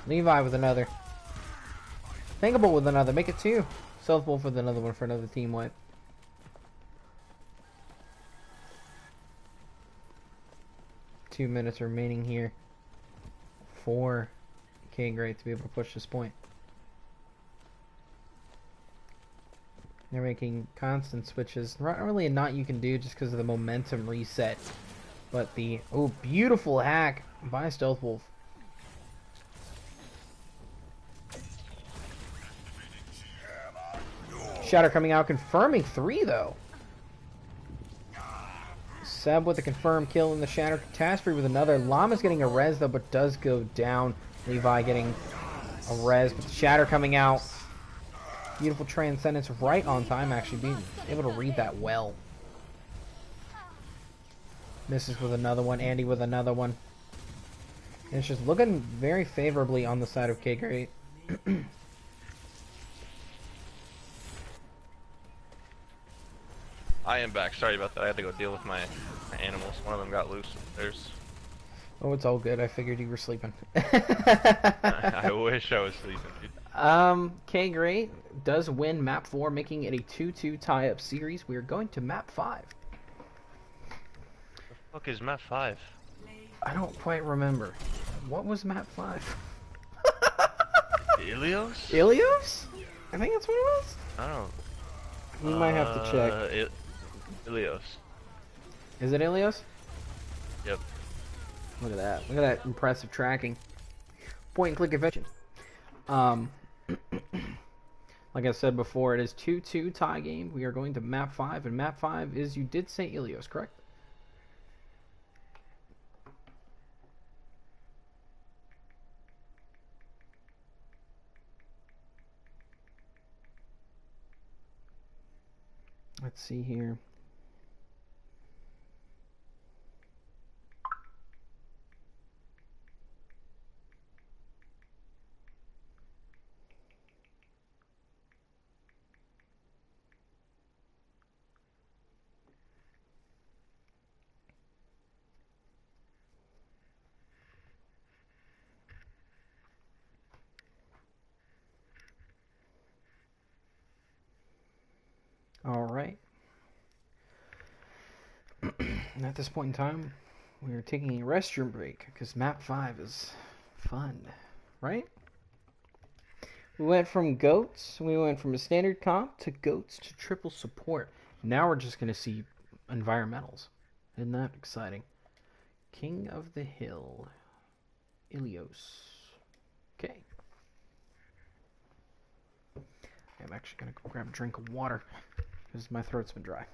S1: Levi with another. Thinkable with another, make it 2. Stealth Wolf with another one for another team wipe. Two minutes remaining here for KGr8 to be able to push this point. They're making constant switches. Not really a knot you can do just because of the momentum reset. But the, oh, beautiful hack by Stealth Wolf. Shatter coming out, confirming 3 though. Seb with a confirmed kill in the Shatter. Catastrophe with another. Llama's getting a res though, but does go down. Levi getting a res, but the Shatter coming out. Beautiful Transcendence right on time, actually being able to read that well. Misses with another one. Andy with another one. And it's just looking very favorably on the side of KGr8.
S3: I am back. Sorry about that. I had to go deal with my animals. One of them got loose. There's.
S1: Oh, it's all good. I figured you were sleeping.
S3: I wish I was sleeping, dude.
S1: KGr8 does win map 4, making it a 2-2 tie-up series. We are going to map 5.
S3: The fuck is map 5?
S1: I don't quite remember. What was map 5?
S3: Ilios?
S1: Ilios? I think that's what it was.
S3: I don't.
S1: We might have to check.
S3: Ilios.
S1: Is it Ilios?
S3: Yep.
S1: Look at that. Look at that impressive tracking. Point and click invention. Like I said before, it is 2-2 tie game. We are going to map 5, and map 5 is, you did say Ilios, correct? Let's see here. All right. And at this point in time, we are taking a restroom break because map 5 is fun, right? We went from goats, we went from a standard comp to goats to triple support. Now we're just going to see environmentals. Isn't that exciting? King of the Hill. Ilios. Okay. I'm actually going to go grab a drink of water because my throat's been dry.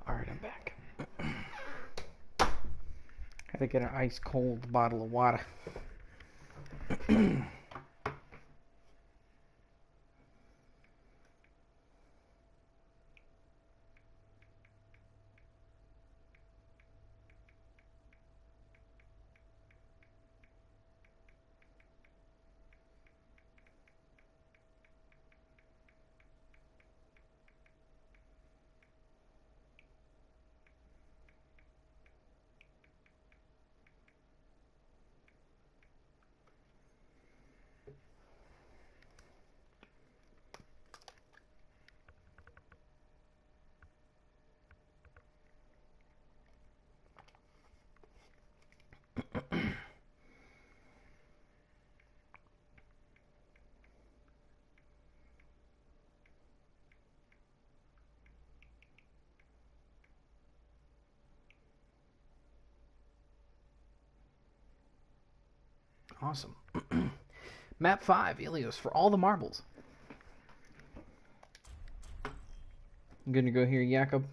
S1: Alright, I'm back. Had to get an ice cold bottle of water. Awesome. Map 5, Ilios, for all the marbles. I'm going to go here, Jakob.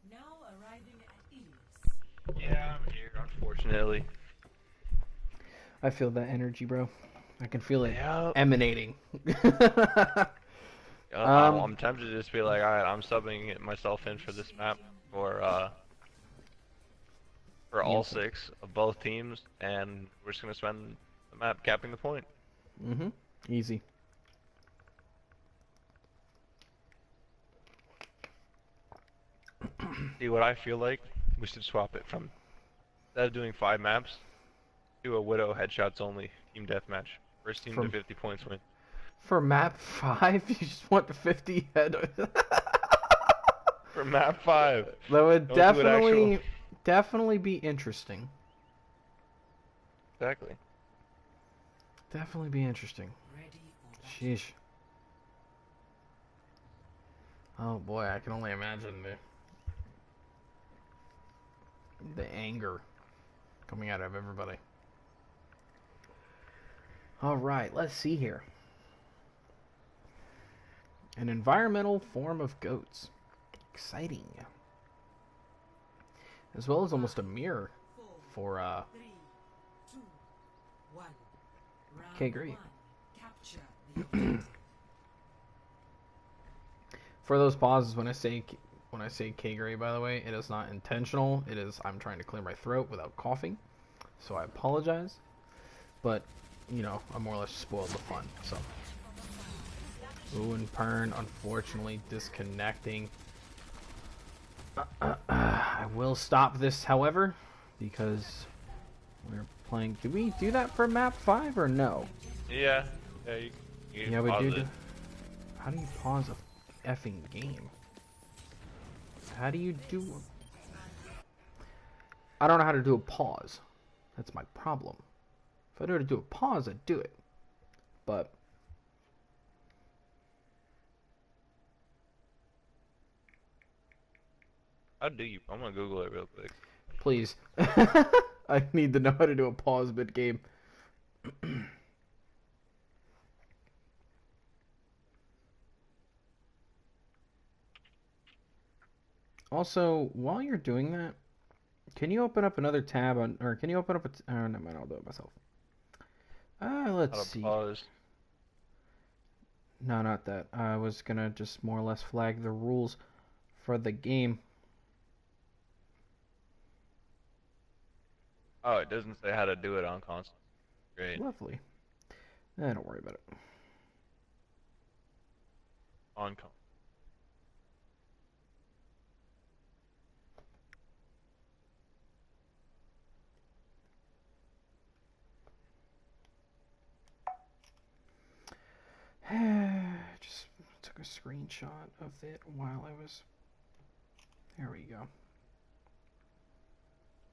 S2: Now arriving at Ilios.
S3: Yeah, I'm here, unfortunately.
S1: I feel that energy, bro. I can feel it
S3: Yep.
S1: emanating.
S3: I'm tempted to just be like, alright, I'm subbing myself in for this map for all 6 of both teams, and we're just gonna spend the map capping the point.
S1: Mm-hmm. Easy.
S3: See what I feel like? We should swap it from, instead of doing 5 maps, do a Widow headshots only team deathmatch. First team to 50 points win.
S1: For map 5, you just want the 50 head.
S3: For map 5.
S1: That would
S3: Don't
S1: definitely be interesting.
S3: Exactly.
S1: Definitely be interesting.
S2: Ready for battle.
S1: Sheesh. Oh boy, I can only imagine the anger coming out of everybody. Alright, let's see here. An environmental form of goats. Exciting. As well as almost a mirror
S2: 4,
S1: for
S2: 3, 2, 1. Round
S1: KGr8.
S2: 1. Capture the objective.
S1: For those pauses when I say KGr8, by the way, it is not intentional. It is I'm trying to clear my throat without coughing. So I apologize. But, you know, I more or less spoiled the fun. So Ooh, and Pern, unfortunately, disconnecting. I will stop this, however, because we're playing. Do we do that for map 5 or no?
S3: Yeah. You
S1: We
S3: pause
S1: do.
S3: it.
S1: How do you pause a effing game? How do you do? I don't know how to do a pause. That's my problem. If I knew how to do a pause, I'd do it. But
S3: How do you? I'm gonna Google it real quick.
S1: please, I need to know how to do a pause mid game. Also, while you're doing that, can you open up another tab on, or can you open up a? Oh, never mind. I'll do it myself. Let's
S3: How to
S1: see.
S3: pause.
S1: No, not that. I was gonna just more or less flag the rules for the game.
S3: Oh, it doesn't say how to do it on console. Great.
S1: Lovely. Don't worry about it.
S3: On call.
S1: Just took a screenshot of it while I was. There we go.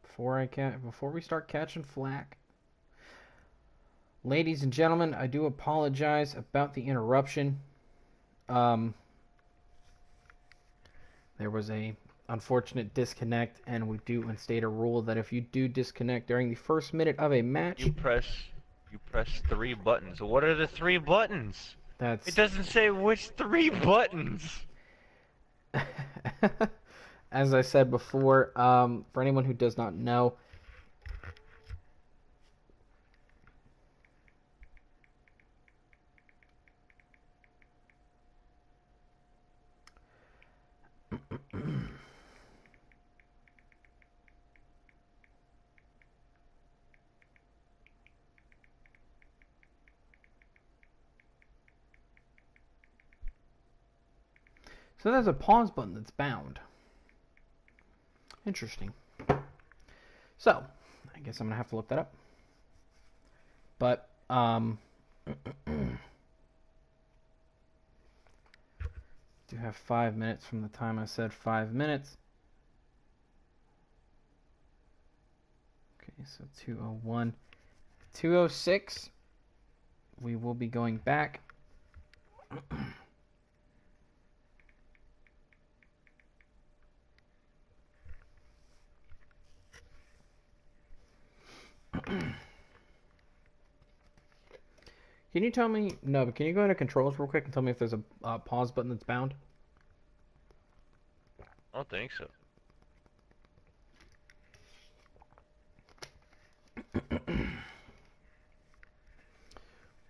S1: Before we start catching flack, ladies and gentlemen, I do apologize about the interruption. There was a unfortunate disconnect, and we do instate a rule that if you do disconnect during the first minute of a match,
S3: You press 3 buttons. What are the 3 buttons?
S1: that's
S3: It doesn't say which 3 buttons.
S1: as I said before, for anyone who does not know, so there's a pause button that's bound. Interesting. So, I guess I'm going to have to look that up. But, do have 5 minutes from the time I said 5 minutes. Okay, so 2:01. 2:06, we will be going back. Can you tell me? No, but can you go into controls real quick and tell me if there's a pause button that's bound?
S3: I don't think so. Because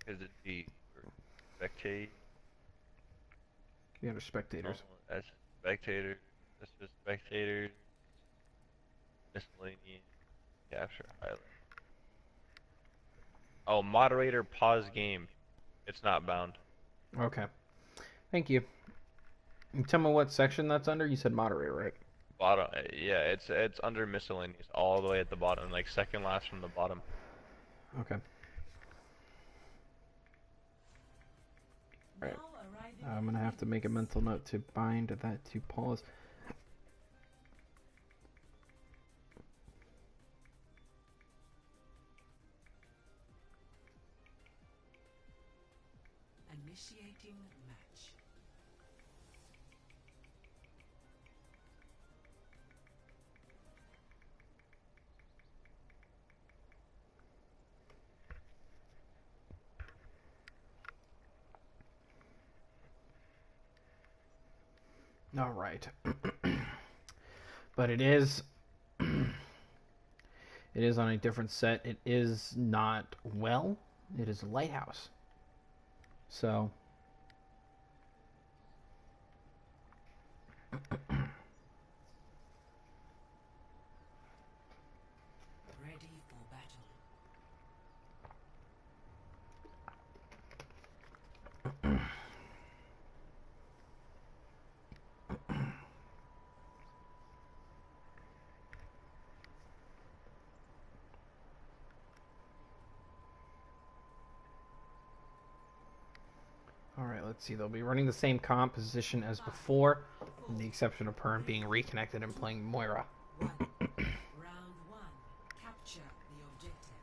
S3: it'd be spectate.
S1: You under spectators.
S3: That's spectator. That's just spectators. Miscellaneous. Capture highlight. Oh, moderator pause game. It's not bound.
S1: Okay. Thank you. And tell me what section that's under. You said moderator, right?
S3: Bottom. Yeah, it's under miscellaneous, all the way at the bottom, like second last from the bottom.
S1: Okay. Alright. I'm gonna have to make a mental note to bind that to pause.
S2: Initiating match.
S1: All right. But it is it is on a different set. It is not well. It is a lighthouse. So
S2: Ready for battle.
S1: all right, let's see. They'll be running the same composition as before, with the exception of Perm being reconnected and playing Moira.
S2: Round 1. Capture the objective.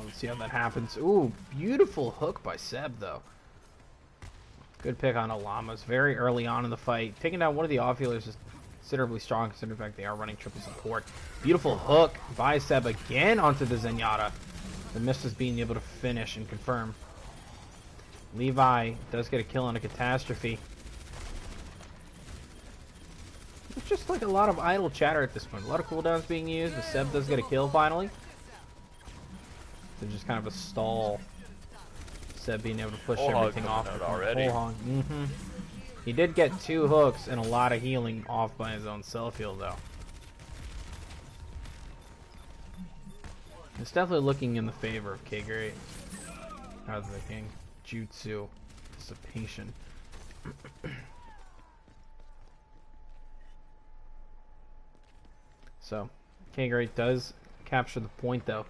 S1: Let's see how that happens. Ooh, beautiful hook by Seb, though. Good pick on Alamas very early on in the fight. Taking down one of the offhealers is considerably strong, considering the fact they are running triple support. Beautiful hook by Seb again onto the Zenyatta. The miss is being able to finish and confirm. Levi does get a kill on a catastrophe. It's just like a lot of idle chatter at this point. A lot of cooldowns being used, but Seb does get a kill finally. So just kind of a stall. Seb being able to push
S3: Whole hog
S1: everything
S3: coming
S1: off.
S3: out already.
S1: Whole hog. He did get 2 hooks and a lot of healing off by his own self-heal, though. It's definitely looking in the favor of KGr8. How's the Genjutsu dissipation? So, KGr8 does capture the point, though,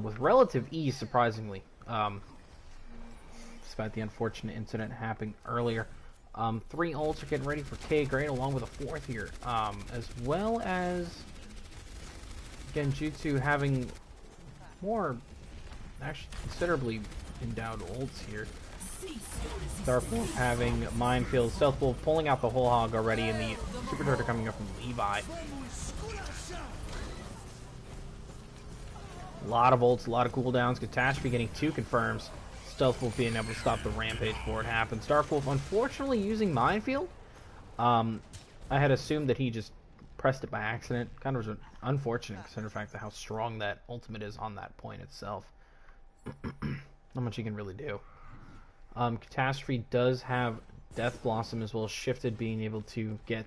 S1: with relative ease, surprisingly. Despite the unfortunate incident happening earlier. 3 ults are getting ready for KGr8, along with a 4th here. As well as Genjutsu having more, actually considerably endowed ults here. Darkwolf having Minefield, Stealthwolf pulling out the whole hog already, and the Super Turtle coming up from Levi. A lot of ults, a lot of cooldowns. Catastrophe getting 2 confirms. Stealthwolf being able to stop the rampage before it happens. Darkwolf unfortunately using Minefield. I had assumed that he just pressed it by accident. Kind of was unfortunate considering the fact that how strong that ultimate is on that point itself. Not much you can really do. Catastrophe does have Death Blossom as well as Shifted being able to get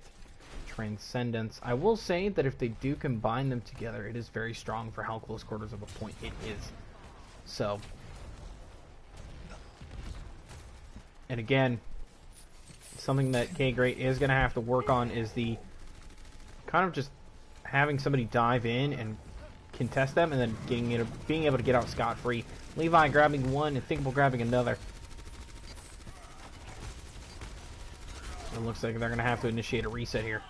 S1: Transcendence. I will say that if they do combine them together, it is very strong for how close quarters of a point it is. So, and again, something that KGr8 is going to have to work on is the kind of just having somebody dive in and contest them and then being able to get out scot-free. Levi grabbing one and Thinkable grabbing another. It looks like they're going to have to initiate a reset here.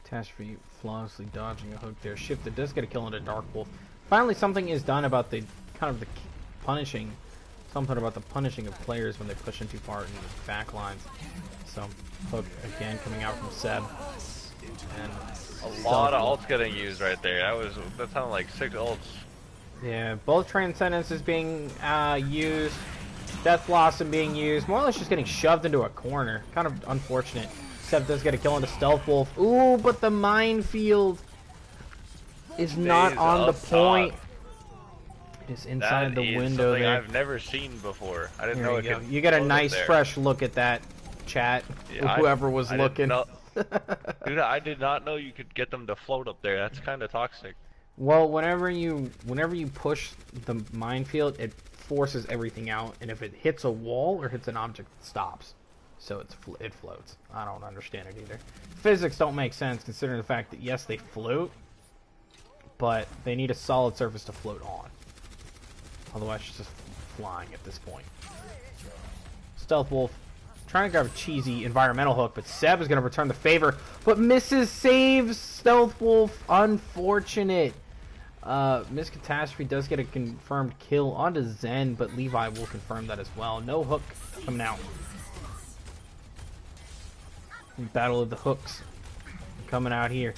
S1: Catastrophe flawlessly dodging a hook there. Shifted does get a kill into Darkwolf. Finally, something is done about the kind of the punishing. Something about the punishing of players when they push in too far into the back lines. So, hook again coming out from Seb. And
S3: a lot of ults getting used right there. That sounded like 6 ults.
S1: Yeah, both Transcendences being used. Death Blossom being used. More or less just getting shoved into a corner. Kind of unfortunate. Seb does get a kill into Stealthwolf. Ooh, but the Minefield is not on the point. It is inside the window there.
S3: I've never seen before. I didn't know it could.
S1: You get a nice fresh look at that, chat. Yeah, whoever was looking.
S3: Dude, I did not know you could get them to float up there. That's kind of toxic.
S1: Well, whenever you push the Minefield, it forces everything out, and if it hits a wall or hits an object, it stops. So it floats. I don't understand it either. Physics don't make sense considering the fact that yes, they float, but they need a solid surface to float on. Otherwise, it's just flying at this point. Stealthwolf trying to grab a cheesy environmental hook, but Seb is going to return the favor, but misses, saves Stealthwolf. Unfortunate. Miss Catastrophe does get a confirmed kill onto Zen, but Levi will confirm that as well. No hook coming out. Battle of the hooks coming out here.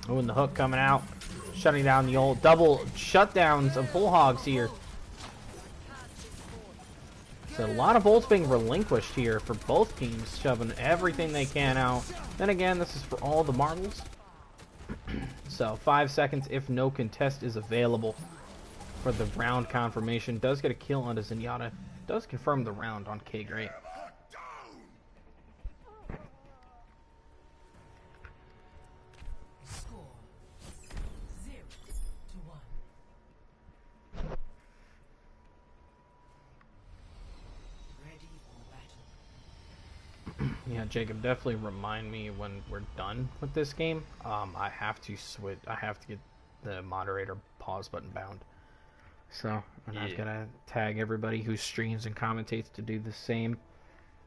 S1: Oh, and the hook coming out, shutting down the old double shutdowns of full hogs here. So a lot of ults being relinquished here for both teams, shoving everything they can out. Then again, this is for all the marbles. So 5 seconds if no contest is available for the round confirmation. Does get a kill onto Zenyatta. Does confirm the round on KGr8.
S2: Score 0-1. Ready for battle.
S1: Yeah, Jacob, definitely remind me when we're done with this game. I have to switch. I have to get the moderator pause button bound. So, and I've got to tag everybody who streams and commentates to do the same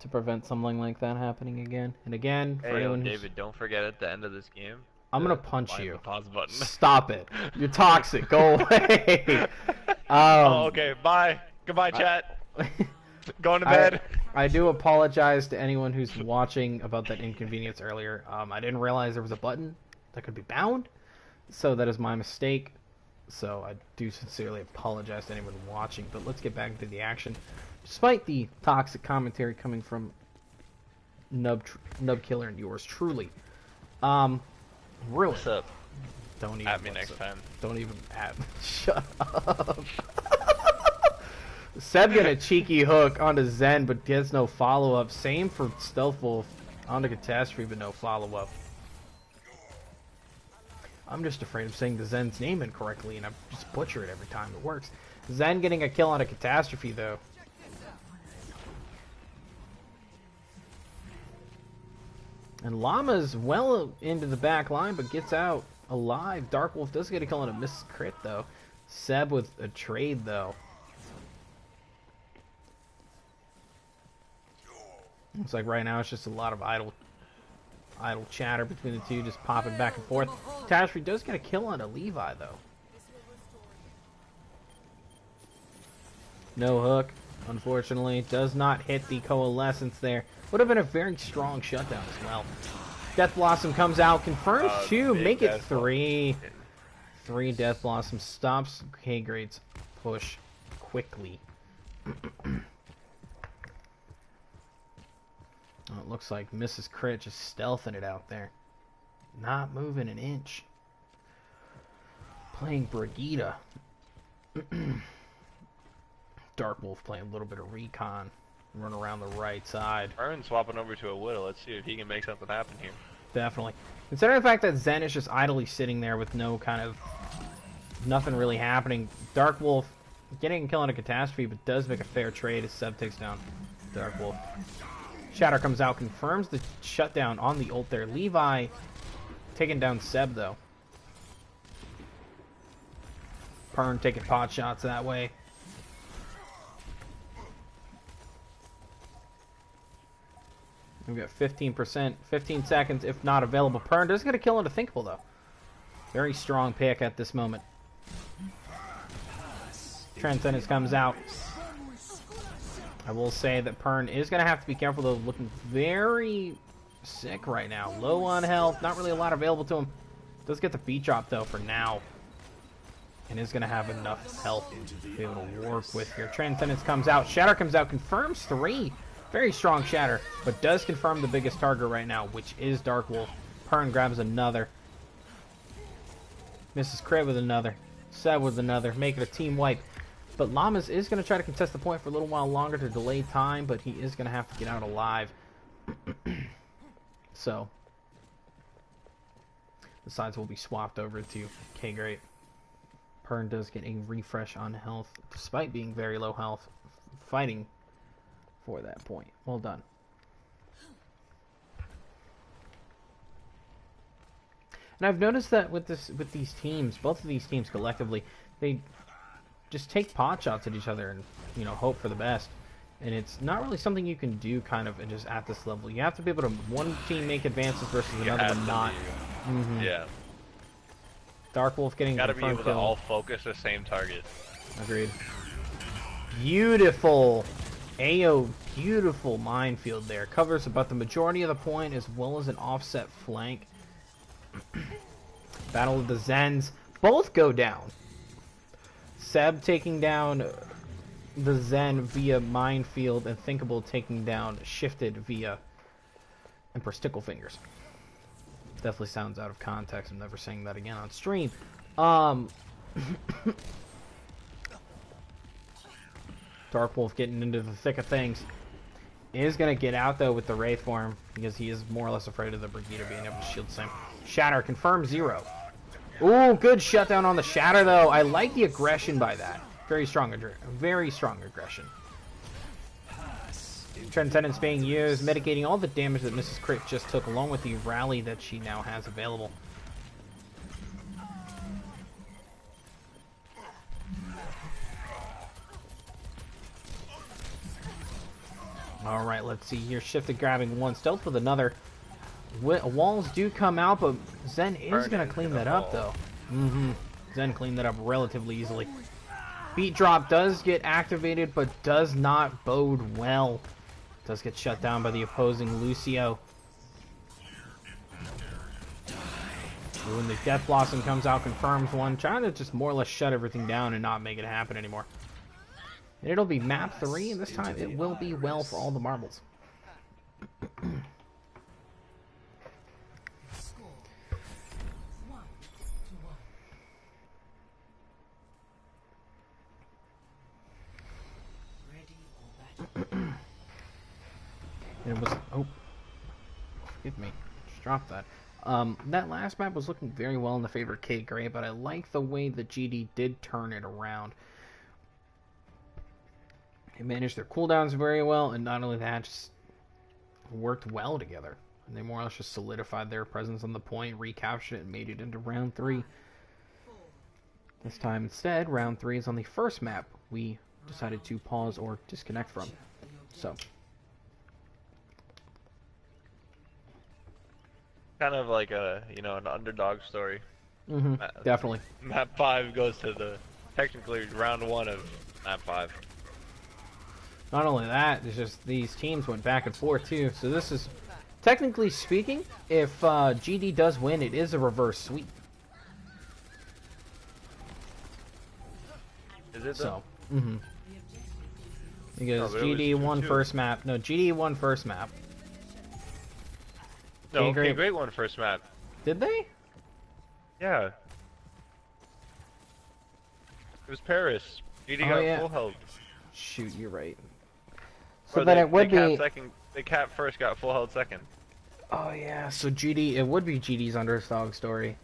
S1: to prevent something like that happening again. And again, for anyone
S3: David, don't forget at the end of this game,
S1: I'm going to punch you.
S3: Pause button.
S1: Stop it. You're toxic. Go away.
S3: Oh, okay. Bye. Goodbye, chat. Going to bed.
S1: I do apologize to anyone who's watching about that inconvenience earlier. I didn't realize there was a button that could be bound, so that is my mistake. So I do sincerely apologize to anyone watching, but let's get back into the action. Despite the toxic commentary coming from Nub Killer and yours truly. Really.
S3: What's up?
S1: Don't even
S3: At me next time.
S1: Don't even at me. Shut up. Seb got a cheeky hook onto Zen, but gets no follow-up. Same for Stealth Wolf onto Catastrophe, but no follow-up. I'm just afraid of saying the Zen's name incorrectly, and I just butcher it every time it works. Zen getting a kill on a Catastrophe, though. And Llama's well into the back line, but gets out alive. Dark Wolf does get a kill on a miss crit, though. Seb with a trade, though. Looks like right now it's just a lot of idle chatter between the two, just popping back and forth. Catastrophe does get a kill on a Levi, though. No hook, unfortunately. Does not hit the Coalescence there. Would have been a very strong shutdown as well. Death Blossom comes out, confirms 2, make it 3. 3 Death Blossom stops KGr8's push quickly. It looks like Mrs. Crit just stealthing it out there. Not moving an inch. Playing Brigitte. Dark Wolf playing a little bit of recon. Run around the right side.
S3: Aaron's swapping over to a Widow. Let's see if he can make something happen here.
S1: Definitely. Considering the fact that Zen is just idly sitting there with no kind of... nothing really happening. Dark Wolf getting a kill on a Catastrophe, but does make a fair trade as Seb takes down Dark Wolf. Shatter comes out, confirms the shutdown on the ult there. Levi taking down Seb, though. Pern taking pot shots that way. We've got 15%, 15 seconds, if not available. Pern does get a kill into Thinkable, though. Very strong pick at this moment. Transcendence comes out. I will say that Pern is going to have to be careful, though. Looking very sick right now. Low on health. Not really a lot available to him. Does get the beat drop, though, for now. And is going to have enough health to be able to work with here. Transcendence comes out. Shatter comes out. Confirms 3. Very strong Shatter. But does confirm the biggest target right now, which is Dark Wolf. Pern grabs another. Mrs. Crit with another. Seb with another. Make it a team wipe. But Llamas is going to try to contest the point for a little while longer to delay time, but he is going to have to get out alive. So, the sides will be swapped over to KGr8. Pern does get a refresh on health, despite being very low health, fighting for that point. Well done. And I've noticed that with these teams, both of these teams collectively, they just take pot shots at each other and, you know, hope for the best. And it's not really something you can do kind of just at this level. You have to be able to one team make advances versus another one not.
S3: Yeah.
S1: Dark Wolf getting
S3: Gotta be able to
S1: kill.
S3: all focus the same target.
S1: Agreed. Beautiful AO, beautiful minefield there. Covers about the majority of the point as well as an offset flank. Battle of the Zens. Both go down. Seb taking down the Zen via Minefield, and Thinkable taking down Shifted via Empress Tickle Fingers. Definitely sounds out of context. I'm never saying that again on stream. Dark Wolf getting into the thick of things. Is going to get out, though, with the Wraith form, because he is more or less afraid of the Brigitte being able to shield the same. Shatter, confirm 0. Ooh, good shutdown on the Shatter, though. I like the aggression by that. Very strong aggression. Transcendence being used, mitigating all the damage that Mrs. Crit just took, along with the rally that she now has available. Alright, let's see here. Shifted grabbing one, stealth with another. Walls do come out, but Zen is going to clean that up, though. Zen cleaned that up relatively easily. Beat drop does get activated, but does not bode well. Does get shut down by the opposing Lucio. When the Death Blossom comes out, confirms one, trying to just more or less shut everything down and not make it happen anymore. And it'll be map 3, and this time it will be well for all the marbles.
S2: Score 1-1. Ready or battle.
S1: And it was, oh, forgive me, just dropped that. That last map was looking very well in the favor of KGr8, but I like the way the GD did turn it around. They managed their cooldowns very well, and not only that, just worked well together. And they more or less just solidified their presence on the point, recaptured it, and made it into round 3. This time instead, round 3 is on the first map we decided to pause or disconnect from. So,
S3: Kind of like a, you know, an underdog story.
S1: definitely.
S3: Map 5 goes to the, technically, round 1 of map 5.
S1: Not only that, it's just these teams went back and forth too. So this is, technically speaking, if GD does win, it is a reverse sweep.
S3: Is it
S1: So,
S3: though?
S1: because
S3: No, but it was
S1: GD won
S3: 2-2.
S1: first map. No, GD won first map.
S3: No,
S1: KGr8
S3: KGr8 won first map.
S1: Did they?
S3: Yeah. It was Paris. GD
S1: Oh,
S3: got
S1: yeah.
S3: full health.
S1: Shoot, you're right. So
S3: Or
S1: then
S3: they,
S1: it would
S3: they capped
S1: be.
S3: second. They capped first, got full health second.
S1: Oh yeah, so GD, it would be GD's underdog story.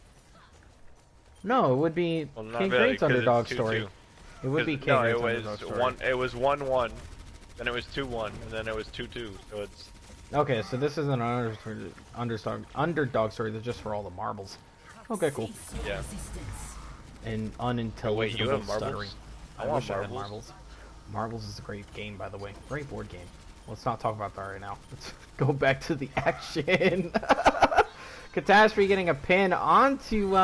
S1: No, it would be
S3: Well, not
S1: KGr8's
S3: really, 'cause
S1: underdog
S3: it's 2-2.
S1: story. It would be
S3: 'Cause-
S1: KGr8's
S3: no,
S1: underdog story.
S3: it was 1-1, then it was 2-1, and then it was 2-2. So it's
S1: Okay, so this is an underdog story that's just for all the marbles. Okay, cool.
S3: yeah.
S1: And
S3: Oh,
S1: unintelligible
S3: wait, you have marbles?
S1: stuttering.
S3: I
S1: I
S3: want
S1: wish I had
S3: marbles.
S1: marbles. Marbles is a great game, by the way. Great board game. Let's not talk about that right now. Let's go back to the action. Catastrophe getting a pin onto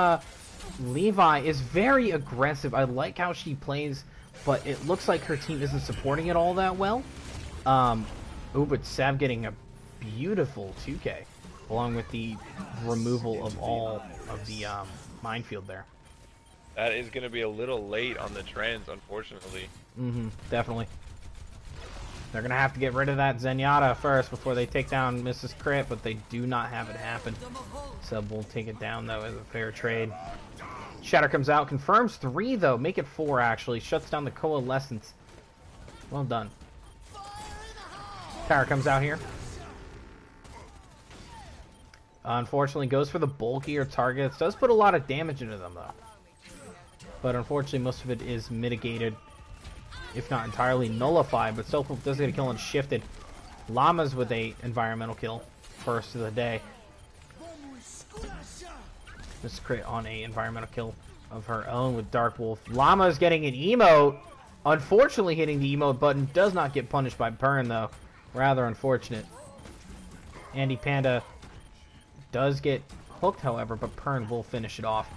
S1: Levi is very aggressive. I like how she plays, but it looks like her team isn't supporting it all that well. But Sav getting a beautiful 2K, along with the removal of all of the minefield there.
S3: That is going to be a little late on the trends, unfortunately.
S1: Definitely. They're going to have to get rid of that Zenyatta first before they take down Mrs. Crit, but they do not have it happen. Sub will take it down, though, as a fair trade. Shatter comes out, confirms 3, though. Make it 4, actually. Shuts down the Coalescence. Well done. Tower comes out here. Unfortunately, goes for the bulkier targets. Does put a lot of damage into them, though. But unfortunately, most of it is mitigated, if not entirely nullified. But Stealth does get a kill and shifted. Llamas with a environmental kill, first of the day. This crit on a environmental kill of her own with Dark Wolf. Llama's getting an emote. Unfortunately, hitting the emote button does not get punished by Burn, though. Rather unfortunate. Andy Panda does get hooked, however, but Pern will finish it off.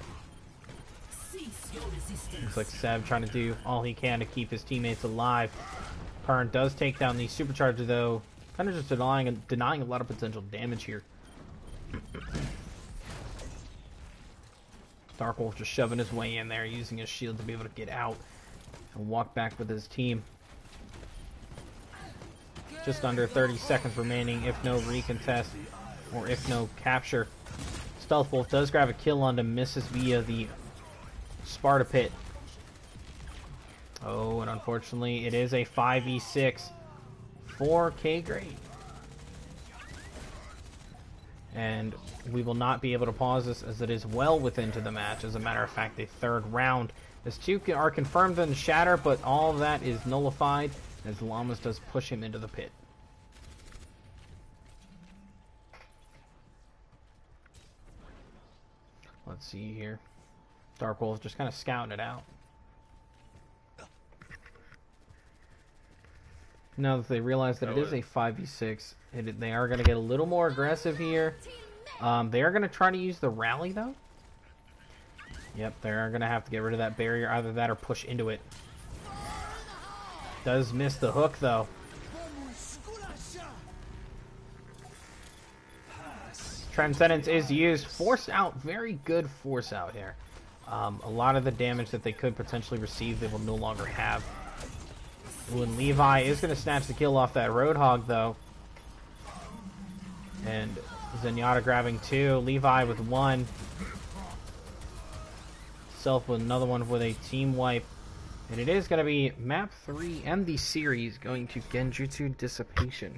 S1: Looks like Sav trying to do all he can to keep his teammates alive. Pern does take down the supercharger, though. Kind of just denying a lot of potential damage here. Dark Wolf just shoving his way in there, using his shield to be able to get out and walk back with his team. Just under 30 seconds remaining, if no recontest, or if no capture. Stealth Wolf does grab a kill onto misses via the Sparta Pit. Oh, and unfortunately, it is a 5v6 for KGr8. And we will not be able to pause this, as it is well within to the match. As a matter of fact, the third round. As 2 are confirmed in Shatter, but all of that is nullified, as Llamas does push him into the pit. Let's see here. Dark Wolf just kind of scouting it out. Now that they realize that it is a 5v6, they are going to get a little more aggressive here. They are going to try to use the rally, though. Yep, they are going to have to get rid of that barrier. Either that or push into it. Does miss the hook, though. Transcendence is used. Force out. Very good force out here. A lot of the damage that they could potentially receive, they will no longer have. Ooh, and Levi is going to snatch the kill off that Roadhog, though. And Zenyatta grabbing 2. Levi with 1. Self with another one with a team wipe. And it is going to be map 3 and the series going to Genjutsu Dissipation.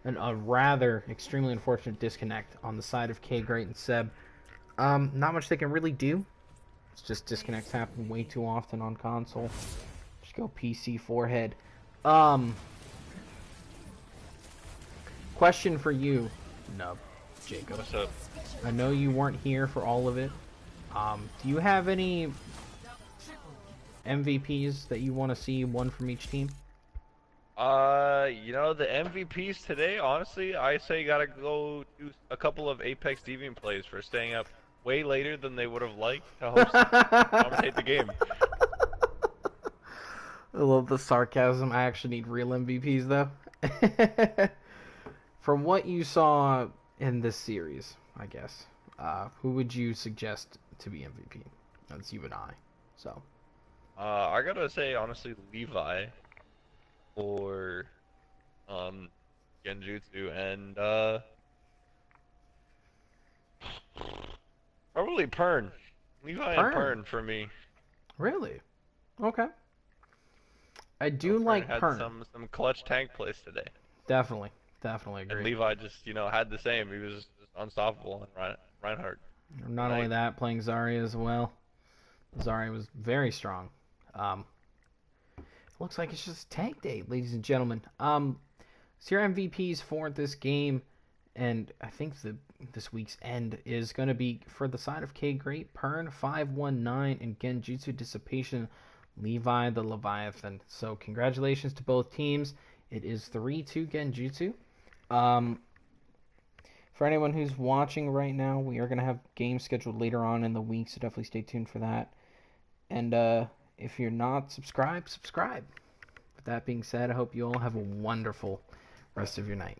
S1: And a rather extremely unfortunate disconnect on the side of KGr8 and Seb. Not much they can really do. It's just disconnects happen way too often on console. Just go PC forehead. Question for you, Nub, Jacob.
S3: What's up?
S1: I know you weren't here for all of it. Do you have any MVPs that you want to see, one from each team?
S3: You know, the MVPs today, honestly, I say you gotta go do a couple of Apex Deviant plays for staying up way later than they would have liked to host commentate the game.
S1: I love the sarcasm. I actually need real MVPs, though. From what you saw in this series, I guess, who would you suggest to be MVP? That's you and I. So,
S3: I gotta say, honestly, Levi or Genjutsu and probably Pern. Levi and Pern for me.
S1: Really? Okay. I do
S3: Pern
S1: like
S3: had
S1: Pern.
S3: some clutch tank plays today.
S1: Definitely agree.
S3: And Levi just, you know, had the same. He was just unstoppable on Reinhardt.
S1: Not only that, playing Zarya as well. Zarya was very strong. Looks like it's just tank day, ladies and gentlemen. So your MVPs for this game, and I think this week's end is going to be for the side of KGr8, Pern 519 and Genjutsu Dissipation, Levi the Leviathan. So congratulations to both teams. It is 3-2 Genjutsu. For anyone who's watching right now, we are going to have games scheduled later on in the week, so definitely stay tuned for that. And if you're not subscribed, subscribe. With that being said, I hope you all have a wonderful rest of your night.